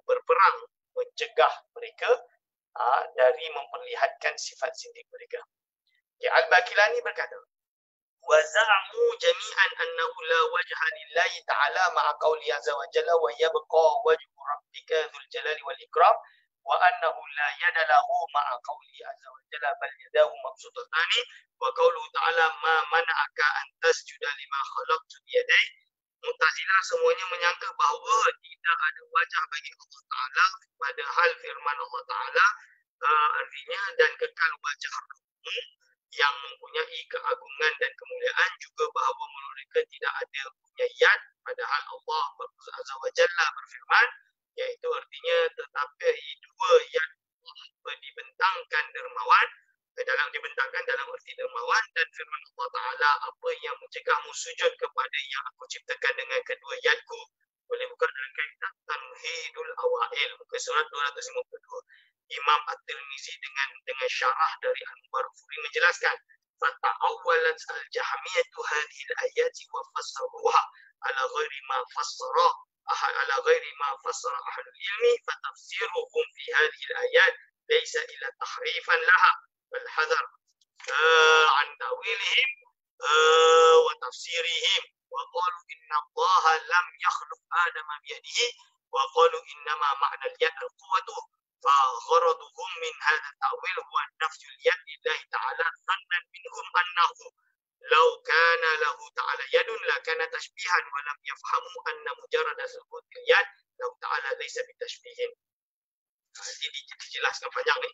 berperang mencegah mereka dari memperlihatkan sifat-sifat mereka. Al-Baqilani berkata, wa za'amu jami'an annahu la wajha lillahi ta'ala ma'a qawli azza wa jalla wa yabqa wajhu rabbika dzul jalali wal ikram wa annahu la yada lahu ma'a qawli azza wa jalla bal yadahu mabsutatani wa qawluhu ta'ala ma mana'aka an tasjuda lima khalaqtu bi yadayya. Mu'tazilah semuanya menyangka bahawa tidak ada wajah bagi Allah Ta'ala, padahal firman Allah Ta'ala artinya dan kekal wajah yang mempunyai keagungan dan kemuliaan, juga bahawa mereka tidak ada punya yad, padahal Allah Azza wa Jalla berfirman, iaitu artinya tetapi dua yad Allah dibentangkan dermawan, dibentangkan dalam arti dermawan, dan firman Allah Ta'ala apa yang mencegahmu sujud kepada yang aku ciptakan dengan kedua yadku. Boleh buka dalam kitab Tamhidul Awail muka surat 252. Imam At-Tirmizi dengan syarah dari Al-Mubarakfuri menjelaskan fata'awwalat al-Jahmiyatu hadhihi al-ayati wa fassaruha ala ghairi ma fassara ahlul ilmi fatafsiruhum fi hadhihi al-ayat laysa ila tahrifan laha bal hadar an tawilihim wa tafsirihim wa qalu inna Allah lam yakhluq Adama biyadihi wa qalu innama ma'na al-yad al-quwwatu فغرضهم من هذا التأويل هو نفي اليد لله تعالى ظنا منهم أنه لو كان له تعالى يد لكان تشبيها ولم يفهموا أن مجرد ثبوت اليد له تعالى ليس بتشبيه. Jadi dijelaskan panjang ni,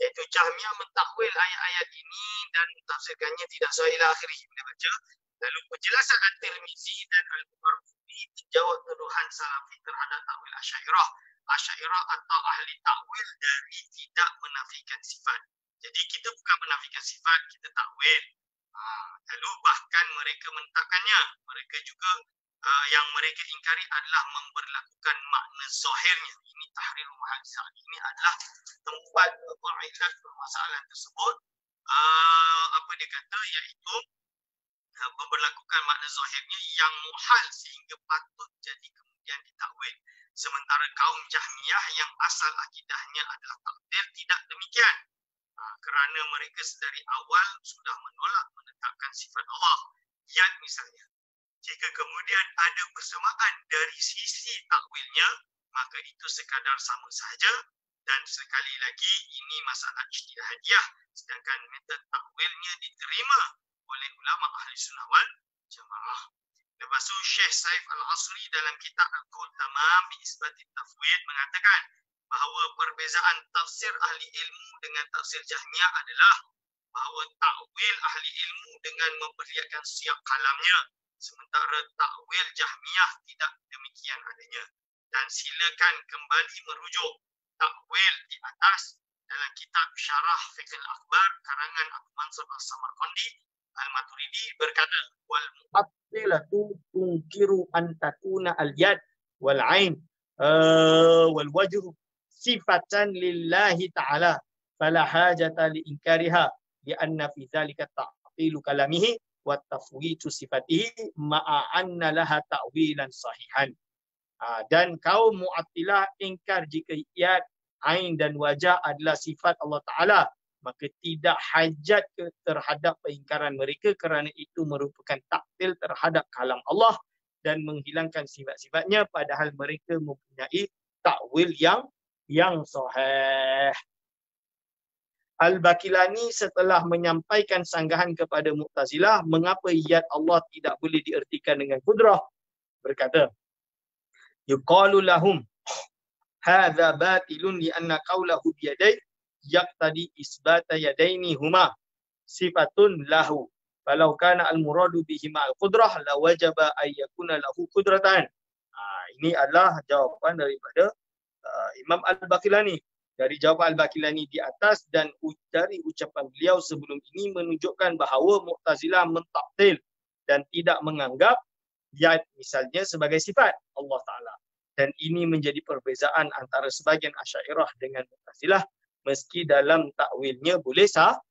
iaitu Jahmiyah mentakwil ayat-ayat ini dan mentafsirkannya tidak sesuai ila akhirih. Kita baca. Lalu penjelasan At-Tirmizi dan Al-Mubarakfuri menjawab tuduhan Salafi terhadap takwil Asy'ariyah. Asy'ariyah atau ahli takwil dari tidak menafikan sifat. Jadi kita bukan menafikan sifat, kita takwil. Lalu bahkan mereka mentakkannya. Mereka juga yang mereka ingkari adalah memperlakukan makna zahirnya. Ini tahrir mahal saat ini adalah tempat ilat permasalahan tersebut. Apa dia kata, iaitu memperlakukan makna zahirnya yang muhal sehingga patut jadi kemudian ditakwil. Sementara kaum Jahmiyah yang asal akidahnya adalah takdir tidak demikian. Kerana mereka sedari awal sudah menolak menetapkan sifat Allah. Yad misalnya. Jika kemudian ada persamaan dari sisi takwilnya, maka itu sekadar sama sahaja. Dan sekali lagi ini masalah ijtihadiyah, sedangkan metod takwilnya diterima oleh ulama ahli sunnah wal jamaah. Lepas tu Syekh Saif Al-Asri dalam kitab Al-Qaul Tamam bi Isbati Tafwid mengatakan bahawa perbezaan tafsir ahli ilmu dengan tafsir Jahmiyah adalah bahawa takwil ahli ilmu dengan memperlihatkan siap kalamnya, sementara takwil Jahmiyah tidak demikian adanya. Dan silakan kembali merujuk takwil di atas dalam kitab Syarah Fiqh Al-Akhbar karangan Abu Mansur As-Samarqandi Al-Maturidi berkata wal mu'attilatu tunkiru an takuna al-yad wal 'ain wal wajh sifatan lillahi ta'ala fala hajata li inkariha li anna fi dhalika ta'tilu kalamihi wa tafwitu sifatihi ma'a anna laha ta'wilan sahihan. Dan kaum Mu'attilah ingkar jika yad, ain dan wajah adalah sifat Allah Ta'ala, maka tidak hajat terhadap peingkaran mereka kerana itu merupakan taktil terhadap kalam Allah dan menghilangkan sifat-sifatnya, padahal mereka mempunyai takwil yang sahih. Al-Baqilani setelah menyampaikan sanggahan kepada Mu'tazilah mengapa yad Allah tidak boleh diertikan dengan kudrah, berkata yuqalu lahum hadza batilun li anna qawlahu bi yadai yaqtadi isbata yadaini huma sifatun lahu falau kana al muradu bihima al qudrah la wajaba ay yakuna lahu qudratan. Ini adalah jawapan daripada Imam Al-Baqilani. Dari jawapan Al-Baqilani di atas dan dari ucapan beliau sebelum ini menunjukkan bahawa Mu'tazilah mentaktil dan tidak menganggap yad misalnya sebagai sifat Allah Ta'ala. Dan ini menjadi perbezaan antara sebahagian Asy'ariyah dengan Mu'tazilah meski dalam takwilnya boleh sama.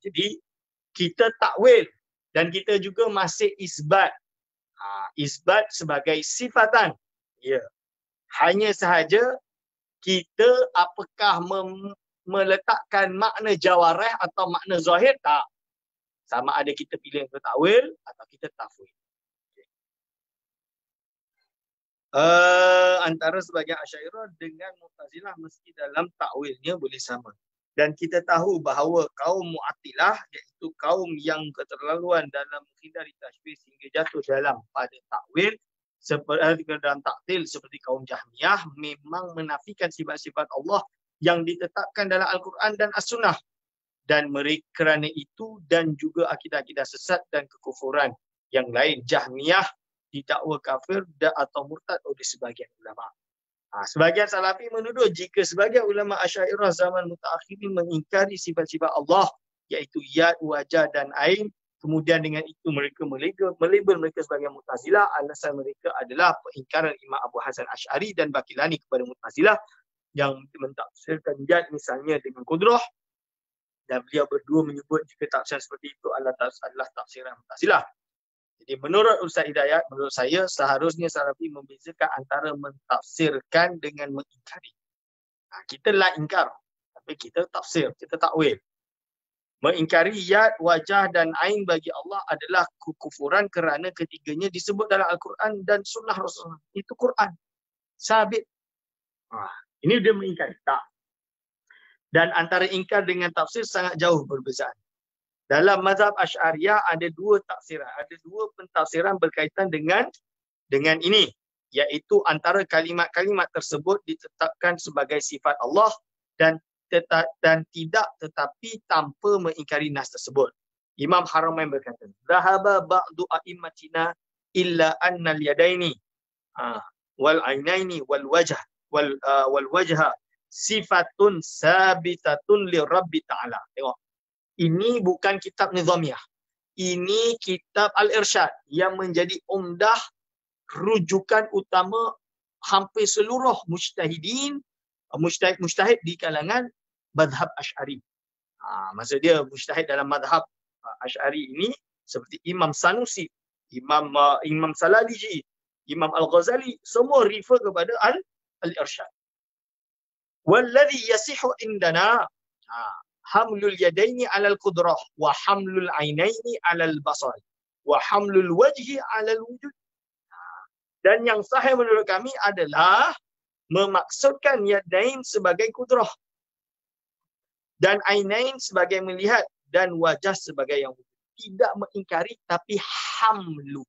Jadi kita takwil dan kita juga masih isbat. Isbat sebagai sifatan. Ya. Hanya sahaja kita apakah meletakkan makna jawarih atau makna zahir, tak. Sama ada kita pilih untuk takwil atau kita tafwid. Antara sebagian Asy'ariyah dengan Mu'tazilah meski dalam takwilnya boleh sama. Dan kita tahu bahawa kaum Mu'attilah iaitu kaum yang keterlaluan dalam menghindari tashbih sehingga jatuh dalam pada takwil seperti dalam taktil seperti kaum Jahmiyah memang menafikan sifat-sifat Allah yang ditetapkan dalam Al-Quran dan As-Sunnah. Dan mereka kerana itu dan juga akidah-akidah sesat dan kekufuran yang lain, Jahmiyah didakwa kafir atau murtad oleh sebagian ulama. Sebagian Salafi menuduh jika sebagian ulama Asy'ariyah zaman mutaakhirin mengingkari sifat-sifat Allah iaitu yad, wajah dan ain, kemudian dengan itu mereka melabel mereka sebagai Mu'tazilah. Alasan mereka adalah pengingkaran Imam Abu Hasan Asy'ari dan Baqilani kepada Mu'tazilah yang mentafsirkan yad misalnya dengan kudrah, dan beliau berdua menyebut jika tafsir seperti itu adalah tafsiran Mu'tazilah. Jadi menurut Ustaz Hidayat, menurut saya seharusnya Salafi membezakan antara mentafsirkan dengan mengingkari. Kita lah ingkar, tapi kita tafsir, kita takwil. Mengingkari yad, wajah dan ain bagi Allah adalah kekufuran kerana ketiganya disebut dalam Al-Quran dan Sunnah Rasulullah. Itu Quran. Sabit. Ini dia mengingkari. Tak. Dan antara ingkar dengan tafsir sangat jauh perbezaan. Dalam mazhab Asy'ariyah ada dua tafsiran, ada dua pentafsiran berkaitan dengan ini, iaitu antara kalimat-kalimat tersebut ditetapkan sebagai sifat Allah dan tidak tetapi tanpa mengingkari nas tersebut. Imam Haramain berkata, "Dhahaba ba'du a'immatina illa anna al-yadaini wal 'ainaini wal wajha sifatun sabitatun li Rabbi Ta'ala." Tengok. Ini bukan kitab Nizamiyah. Ini kitab Al-Irsyad yang menjadi umdah rujukan utama hampir seluruh mujtahid di kalangan mazhab Asy'ari. Maksud dia mujtahid dalam mazhab Asy'ari ini seperti Imam Sanusi, Imam Salaliji, Imam Al-Ghazali, semua refer kepada Al-Irsyad. Walladhi yasihu indana hamlul yadaini 'alal qudrah wa hamlul 'ainaini 'alal basar wa hamlul wajhi 'alal wujud. Dan yang sahih menurut kami adalah memaksudkan yadain sebagai kudrah dan ainain sebagai melihat dan wajah sebagai yang tidak mengingkari tapi hamlu.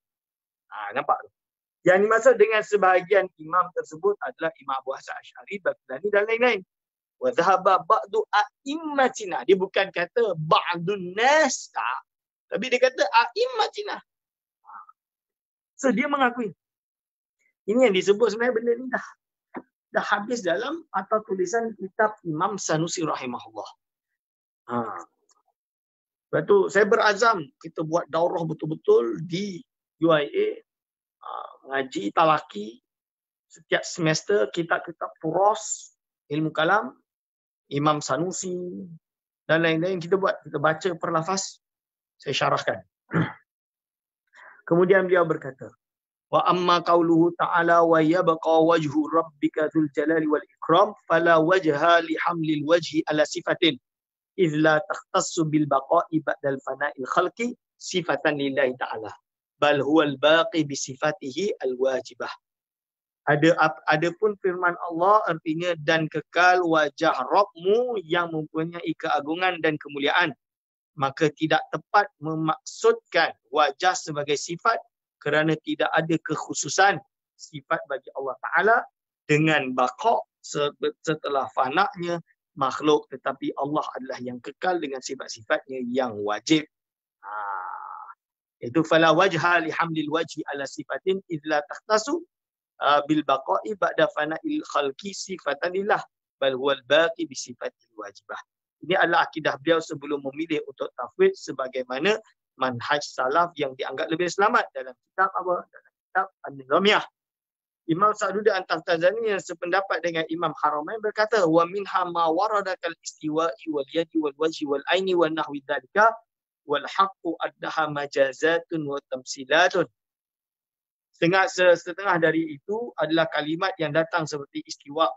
Nampak? Yang dimaksud dengan sebahagian imam tersebut adalah Imam Abu Hasan Asy'ari, Baqlani dan lain-lain. Wa dhahaba ba'du a'immatina. Dia bukan kata ba'dun nas, tapi dia kata a'immatina. So dia mengakui. Ini yang disebut sebenarnya benda ni dah habis dalam atau tulisan kitab Imam Sanusi rahimahullah. Lepas tu saya berazam kita buat daurah betul-betul di UIA, ngaji talaki setiap semester, kitab-kitab turas, ilmu kalam, Imam Sanusi dan lain-lain kita buat. Kita baca per lafaz, saya syarahkan. Kemudian beliau berkata, wa amma qauluhu ta'ala wa yabqa wajhu rabbika dzul jalali wal ikram fala wajha li hamlil wajhi ala sifatin idh la takhtassu bil baqa'i ba'dal fana'il khalqi sifatan lillahi ta'ala bal huwal baqi bi sifatihi al wajibah. Adapun firman Allah artinya dan kekal wajah Rabbmu yang mempunyai keagungan dan kemuliaan, maka tidak tepat memaksudkan wajah sebagai sifat kerana tidak ada kekhususan sifat bagi Allah Ta'ala dengan baqa' setelah fana'nya makhluk, tetapi Allah adalah yang kekal dengan sifat-sifatnya yang wajib. Itu fala wajha li hamlil wajhi ala sifatin idh la takhtasu bil baqa'i ba'da fana'il khalqi sifatan lillah bal huwal baqi bi sifatil wajibah. Ini adalah akidah beliau sebelum memilih untuk tafwid sebagaimana manhaj salaf yang dianggap lebih selamat dalam kitab apa? Dalam kitab An-Nizamiyah. Imam Sa'duddin At-Taftazani yang sependapat dengan Imam Haramain berkata, wa minha ma warada kal istiwa'i wal yadi wal wajhi wal aini wa nahwi dzalika wal haqqu addaha majazatun wa tamsilatun. Setengah dari itu adalah kalimat yang datang seperti istiwa,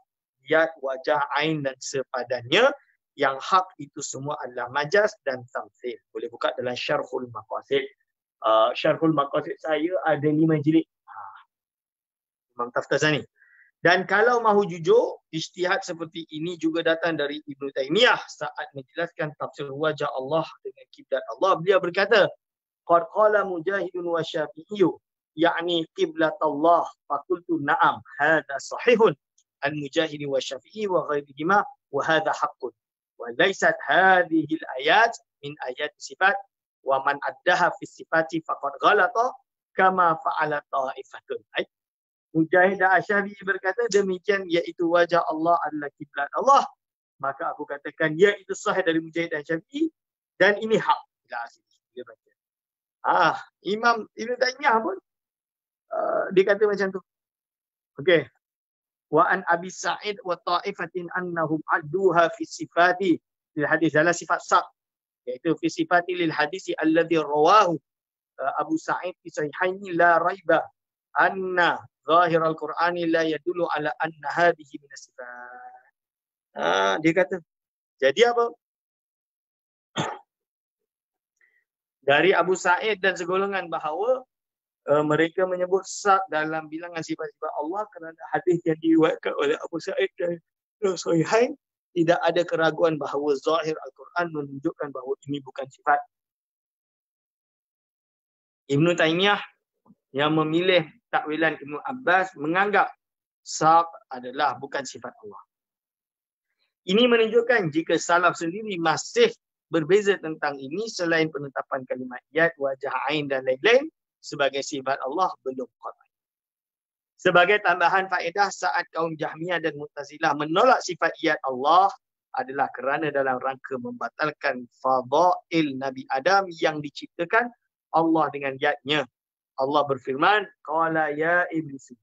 yad, wajah, ain dan sepadannya. Yang hak itu semua adalah majaz dan tamsil. Boleh buka dalam Syarhul Maqasid. Syarhul Maqasid saya ada 5 jilid. Imam Taftazani. Dan kalau mahu jujur, ijtihad seperti ini juga datang dari Ibnu Taimiyah saat menjelaskan tafsir wajah Allah dengan kiblat Allah. Beliau berkata, qad qala Mujahidun wa Syafi'i yakni qiblat Allah faqultu na'am hadha sahihun al-Mujahidi wa Syafi'i wa ghairihima wa hadha haqqun. Walaysat hadhihi al-ayat min ayat sifat wa man addaha fi sifati faqad ghalata kama fa'ala ta'ifatun. Mujahid dan Asy-Syafi'i berkata demikian, iaitu wajah Allah adalah kiblat Allah. Maka aku katakan ya itu sahih dari Mujahid dan Syafi'i dan ini hak. Dia baca. Imam Ibn Taimiyah pun dia kata macam tu. Okey. Wa an Abi Sa'id wa ta'ifatin annahum adduha fi sifati lil hadis, dalam sifat sab, iaitu fi sifati lil hadisi alladhi rawahu Abu Sa'id fi sahihaini la raiba anna zahir al-Qur'ani la yadullu ala anna hadhihi min as-sifat. Dia kata jadi apa? Dari Abu Sa'id dan segolongan bahawa mereka menyebut sab dalam bilangan sifat-sifat Allah kerana hadis yang diriwayatkan oleh Abu Sa'id dan Sahihain tidak ada keraguan bahawa zahir Al-Quran menunjukkan bahawa ini bukan sifat. Ibn Taimiyah yang memilih takwilan Ibn Abbas menganggap sab adalah bukan sifat Allah. Ini menunjukkan jika salaf sendiri masih berbeza tentang ini selain penetapan kalimat yad, wajah, ain dan lain-lain sebagai sifat Allah belum qat'i. Sebagai tambahan faedah, saat kaum Jahmiyah dan Mu'tazilah menolak sifat yad Allah adalah kerana dalam rangka membatalkan fadail Nabi Adam yang diciptakan Allah dengan yadnya. Allah berfirman, qala ya iblis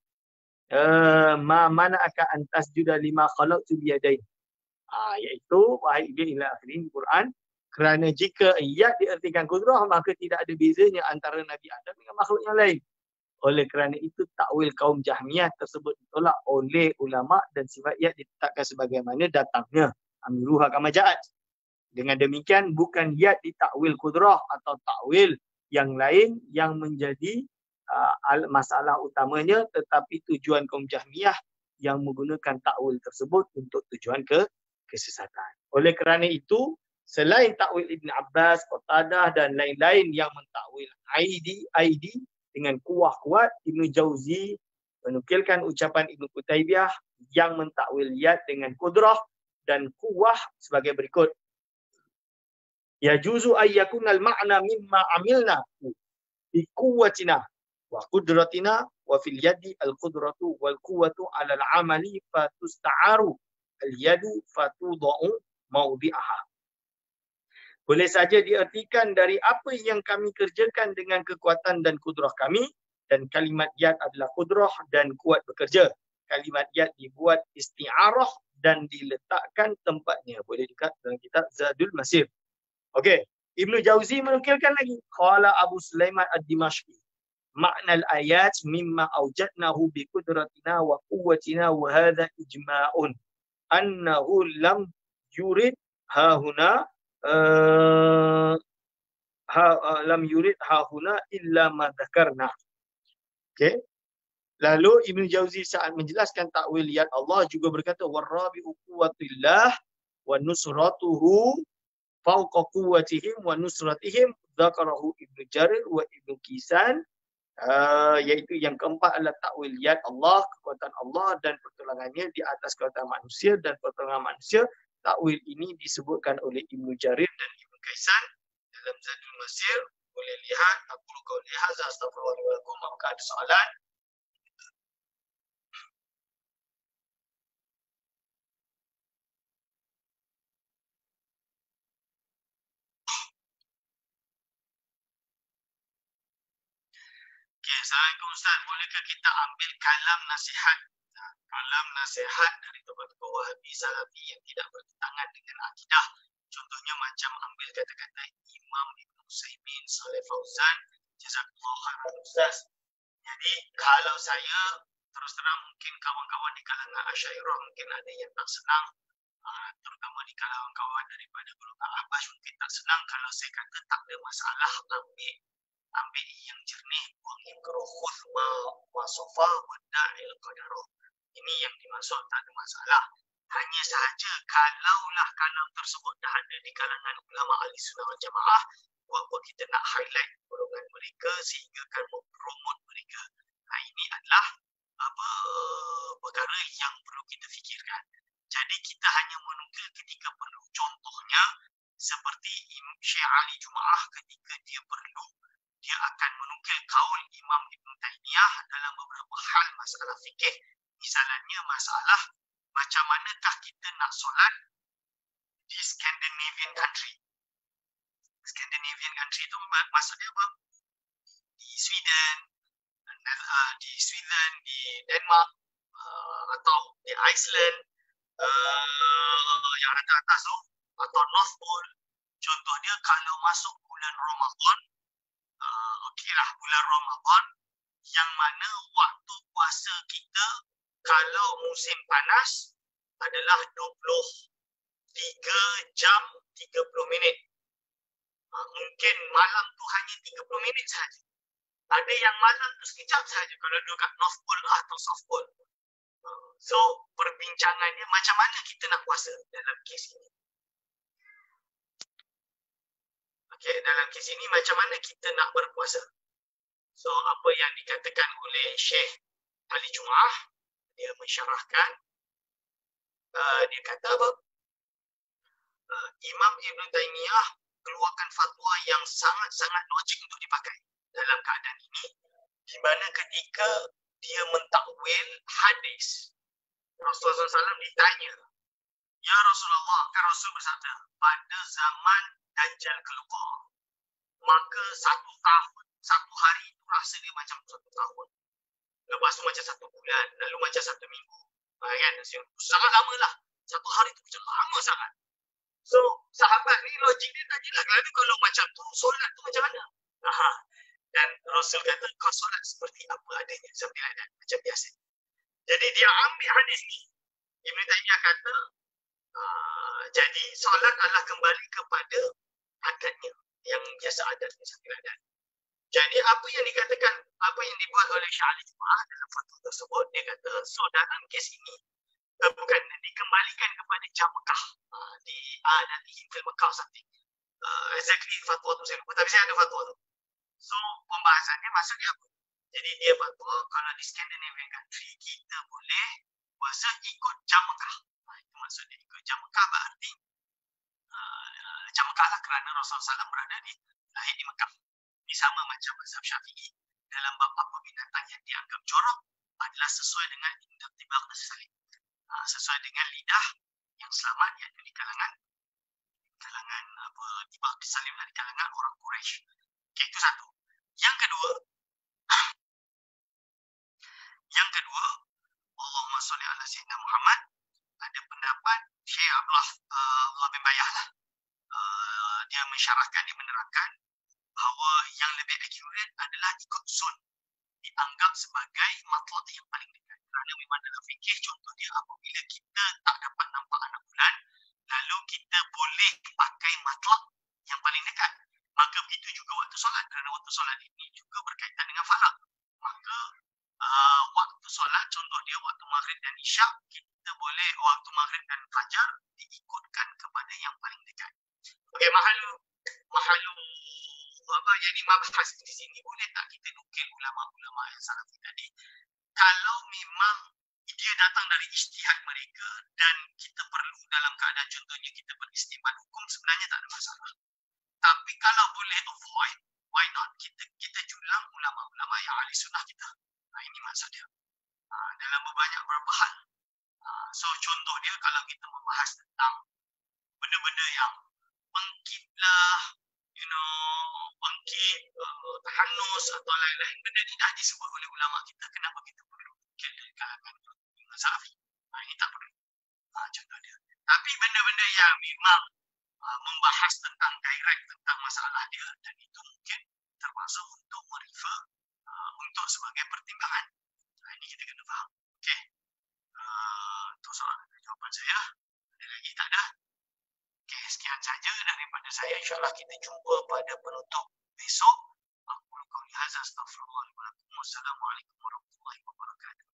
ma mana'aka an tasjuda lima khalaqtu bi yadayn. Iaitu wahai iblis ila akhirin Quran, kerana jika yad diartikan kudrah maka tidak ada bezanya antara Nabi Adam dengan makhluk yang lain. Oleh kerana itu takwil kaum Jahmiyah tersebut ditolak oleh ulama dan sifat yad ditetapkan sebagaimana datangnya. Amiruha kama ja'at. Dengan demikian bukan yad ditakwil kudrah atau takwil yang lain yang menjadi masalah utamanya, tetapi tujuan kaum Jahmiyah yang menggunakan takwil tersebut untuk tujuan kesesatan. Oleh kerana itu, selain takwil Ibn Abbas, Qatadah dan lain-lain yang mentakwil aidi dengan kuat, Ibn Jauzi menukilkan ucapan Ibn Qutaybiyah yang mentakwil yad dengan kudrah dan kuwah sebagai berikut. Ya juzu ayyakunal ma'na mimma amilna bi quwwatina wa qudratina wa fil yadi al qudratu wal quwwatu ala al amali fatusta'aru al yadu fatudau mawdi'aha. Boleh saja diartikan dari apa yang kami kerjakan dengan kekuatan dan kudrah kami, dan kalimat yad adalah kudrah dan kuat bekerja. Kalimat yad dibuat isti'arah dan diletakkan tempatnya. Boleh dekat dalam kitab Zadul Masir. Okey, Ibnu Jauzi menukilkan lagi. Qala Abu Sulaiman Ad-Dimashqi, makna al-ayat mimma awjadnahu bi qudratina wa quwwatina wa hadha ijma'un annahu lam yurid hahuna lam yurid hahuna illa ma dzakarna. Okey. Lalu Ibnu Jauzi saat menjelaskan takwil yad Allah juga berkata warabi'u quwwatillah wa nusratuhu fauqa quwwatihim wa nusratihim, dzakarahu Ibnu Jarir wa Ibnu Kisan, iaitu yang keempat adalah takwil yad Allah, kekuatan Allah dan pertolongannya di atas kekuatan manusia dan pertolongan manusia. Takwil ini disebutkan oleh Ibnu Jarir dan Ibnu Kaisan dalam Zadul Masir. Boleh lihat. Aku qauli hadza astaghfirullahaladzim. Apakah ada soalan? Okay, Assalamualaikum Ustaz. Bolehkah kita ambil kalam nasihat? Kalam nasihat dari tokoh-tokoh Wahabi Salafi yang tidak bertentangan dengan akidah. Contohnya macam ambil kata-kata Imam Ibn Utsaimin, Saleh Fauzan, jazakallahu khairan Ustaz. Jadi kalau saya terus terang, mungkin kawan-kawan di kalangan Asy'ariyah mungkin ada yang tak senang, terutama di kalangan kawan daripada golongan Ahbasy mungkin tak senang kalau saya kata tak ada masalah, ambil yang jernih, buang yang keruh, khudh ma safa wa da'il qadaruh. Ini yang dimaksud, tak ada masalah. Hanya sahaja kalaulah kalam tersebut dah ada di kalangan ulama ahli sunnah wal jamaah, buat kita nak highlight golongan mereka sehingga kan mempromot mereka. Ini adalah perkara yang perlu kita fikirkan. Jadi kita hanya menukil ketika perlu. Contohnya seperti Syekh Ali Jumaah, ketika dia perlu, dia akan menukil kaul Imam Ibn Taymiyah dalam beberapa hal masalah fikih. Misalnya masalah macam manakah kita nak solat di Scandinavian country. Scandinavian country itu maksudnya apa? Di Sweden, di Denmark, atau di Iceland, yang atas tu, atau North Pole. Contoh dia kalau masuk bulan Ramadan, okeylah bulan Ramadan, yang mana waktu puasa kita kalau musim panas adalah 23 jam 30 minit. Mungkin malam tu hanya 30 minit saja. Ada yang malam tu sekejap saja kalau dekat North Pole atau South Pole. So, perbincangannya macam mana kita nak puasa dalam kes ini. Okay, dalam kes ini macam mana kita nak berpuasa. So, apa yang dikatakan oleh Syekh Ali Jumaah, dia mensyarahkan, dia kata apa? Imam Ibn Taymiyah keluarkan fatwa yang sangat-sangat logik untuk dipakai dalam keadaan ini, di mana ketika dia mentakwil hadis, Rasulullah SAW ditanya, ya Rasulullah, kan Rasul bersabda, pada zaman Dajjal keluar, maka 1 tahun, 1 hari itu rasa dia macam 1 tahun. Lepas tu macam 1 bulan, lalu macam 1 minggu. Kan? Sangat lama lah. 1 hari itu macam lama sangat. So, sahabat ni logik dia tanyalah, lalu kalau macam tu, solat tu macam mana? Dan Rasul kata, kau solat seperti apa adanya, something like that, macam biasa. Jadi dia ambil hadis ni. Ibn Taymiyah kata, jadi solat adalah kembali kepada adatnya, yang biasa adat, something like that. Jadi apa yang dikatakan, apa yang dibuat oleh Syekh Al-Jemaah dalam fatwa tersebut, dia kata, so dalam kes ini, bukan, dikembalikan kepada jam Mekah. Nanti Himfil Mekah something. Exactly fatwa tu saya lupa, tapi saya ada fatwa tu. So, pembahasannya maksudnya apa? Jadi dia fatwa, kalau di Scandinavian country, kita boleh puasa ikut jam Mekah. Itu maksudnya ikut jam Mekah berarti jam Mekah lah kerana Rasulullah SAW berada di lahir di Mekah. Ini sama macam mazhab Syafi'i dalam bab apa binatang yang dianggap jorok adalah sesuai dengan intibaq as-salim. Sesuai dengan lidah yang selamat iaitu di kalangan apa tibaq as-salim dari kalangan orang Quraisy. Okey, itu satu. Yang kedua, Allahumma sholli ala sayyidina Muhammad, ada pendapat Syekh Abdullah bin Bayah lah. Dia mensyarahkan, dia menerangkan bahawa yang lebih accurate adalah ikut sun, dianggap sebagai matlaq yang paling dekat. Kerana memang dalam fikir, contoh dia apabila kita tak dapat nampak anak bulan, lalu kita boleh pakai matlaq yang paling dekat. Maka begitu juga waktu solat, kerana waktu solat ini juga berkaitan dengan falak. Maka waktu solat, contoh dia waktu maghrib dan isyak, kita boleh waktu maghrib dan fajar diikutkan kepada yang paling dekat. Okey, mahalu apa yang mabahas di sini, boleh tak kita nukil ulama-ulama yang salafi tadi? Kalau memang dia datang dari ijtihad mereka dan kita perlu dalam keadaan contohnya kita beristimbat hukum, sebenarnya tak ada masalah. Tapi kalau boleh avoid, why not? Kita julang ulama-ulama yang ahli sunnah kita. Ini maksud dia. Dalam beberapa hal. So contoh dia, kalau kita membahas tentang benda-benda yang pengkit lah, pengkit, tahanus atau lain-lain, benda ni dah disebut oleh ulama kita. Kenapa kita perlu mungkin dari kalangan Salafi? Ini tak perlu. Contoh dia. Tapi benda-benda yang memang membahas tentang direct tentang masalah dia, dan itu mungkin termasuk untuk merefer untuk sebagai pertimbangan. Ini kita kena faham. Okey. Itu soalan jawapan saya. Ada lagi? Tak ada? Okey, sekian saja daripada saya. InsyaAllah kita jumpa pada penutup besok. Aku qauli hadza, astaghfirullah wa lakum. Wassalamualaikum warahmatullahi wabarakatuh.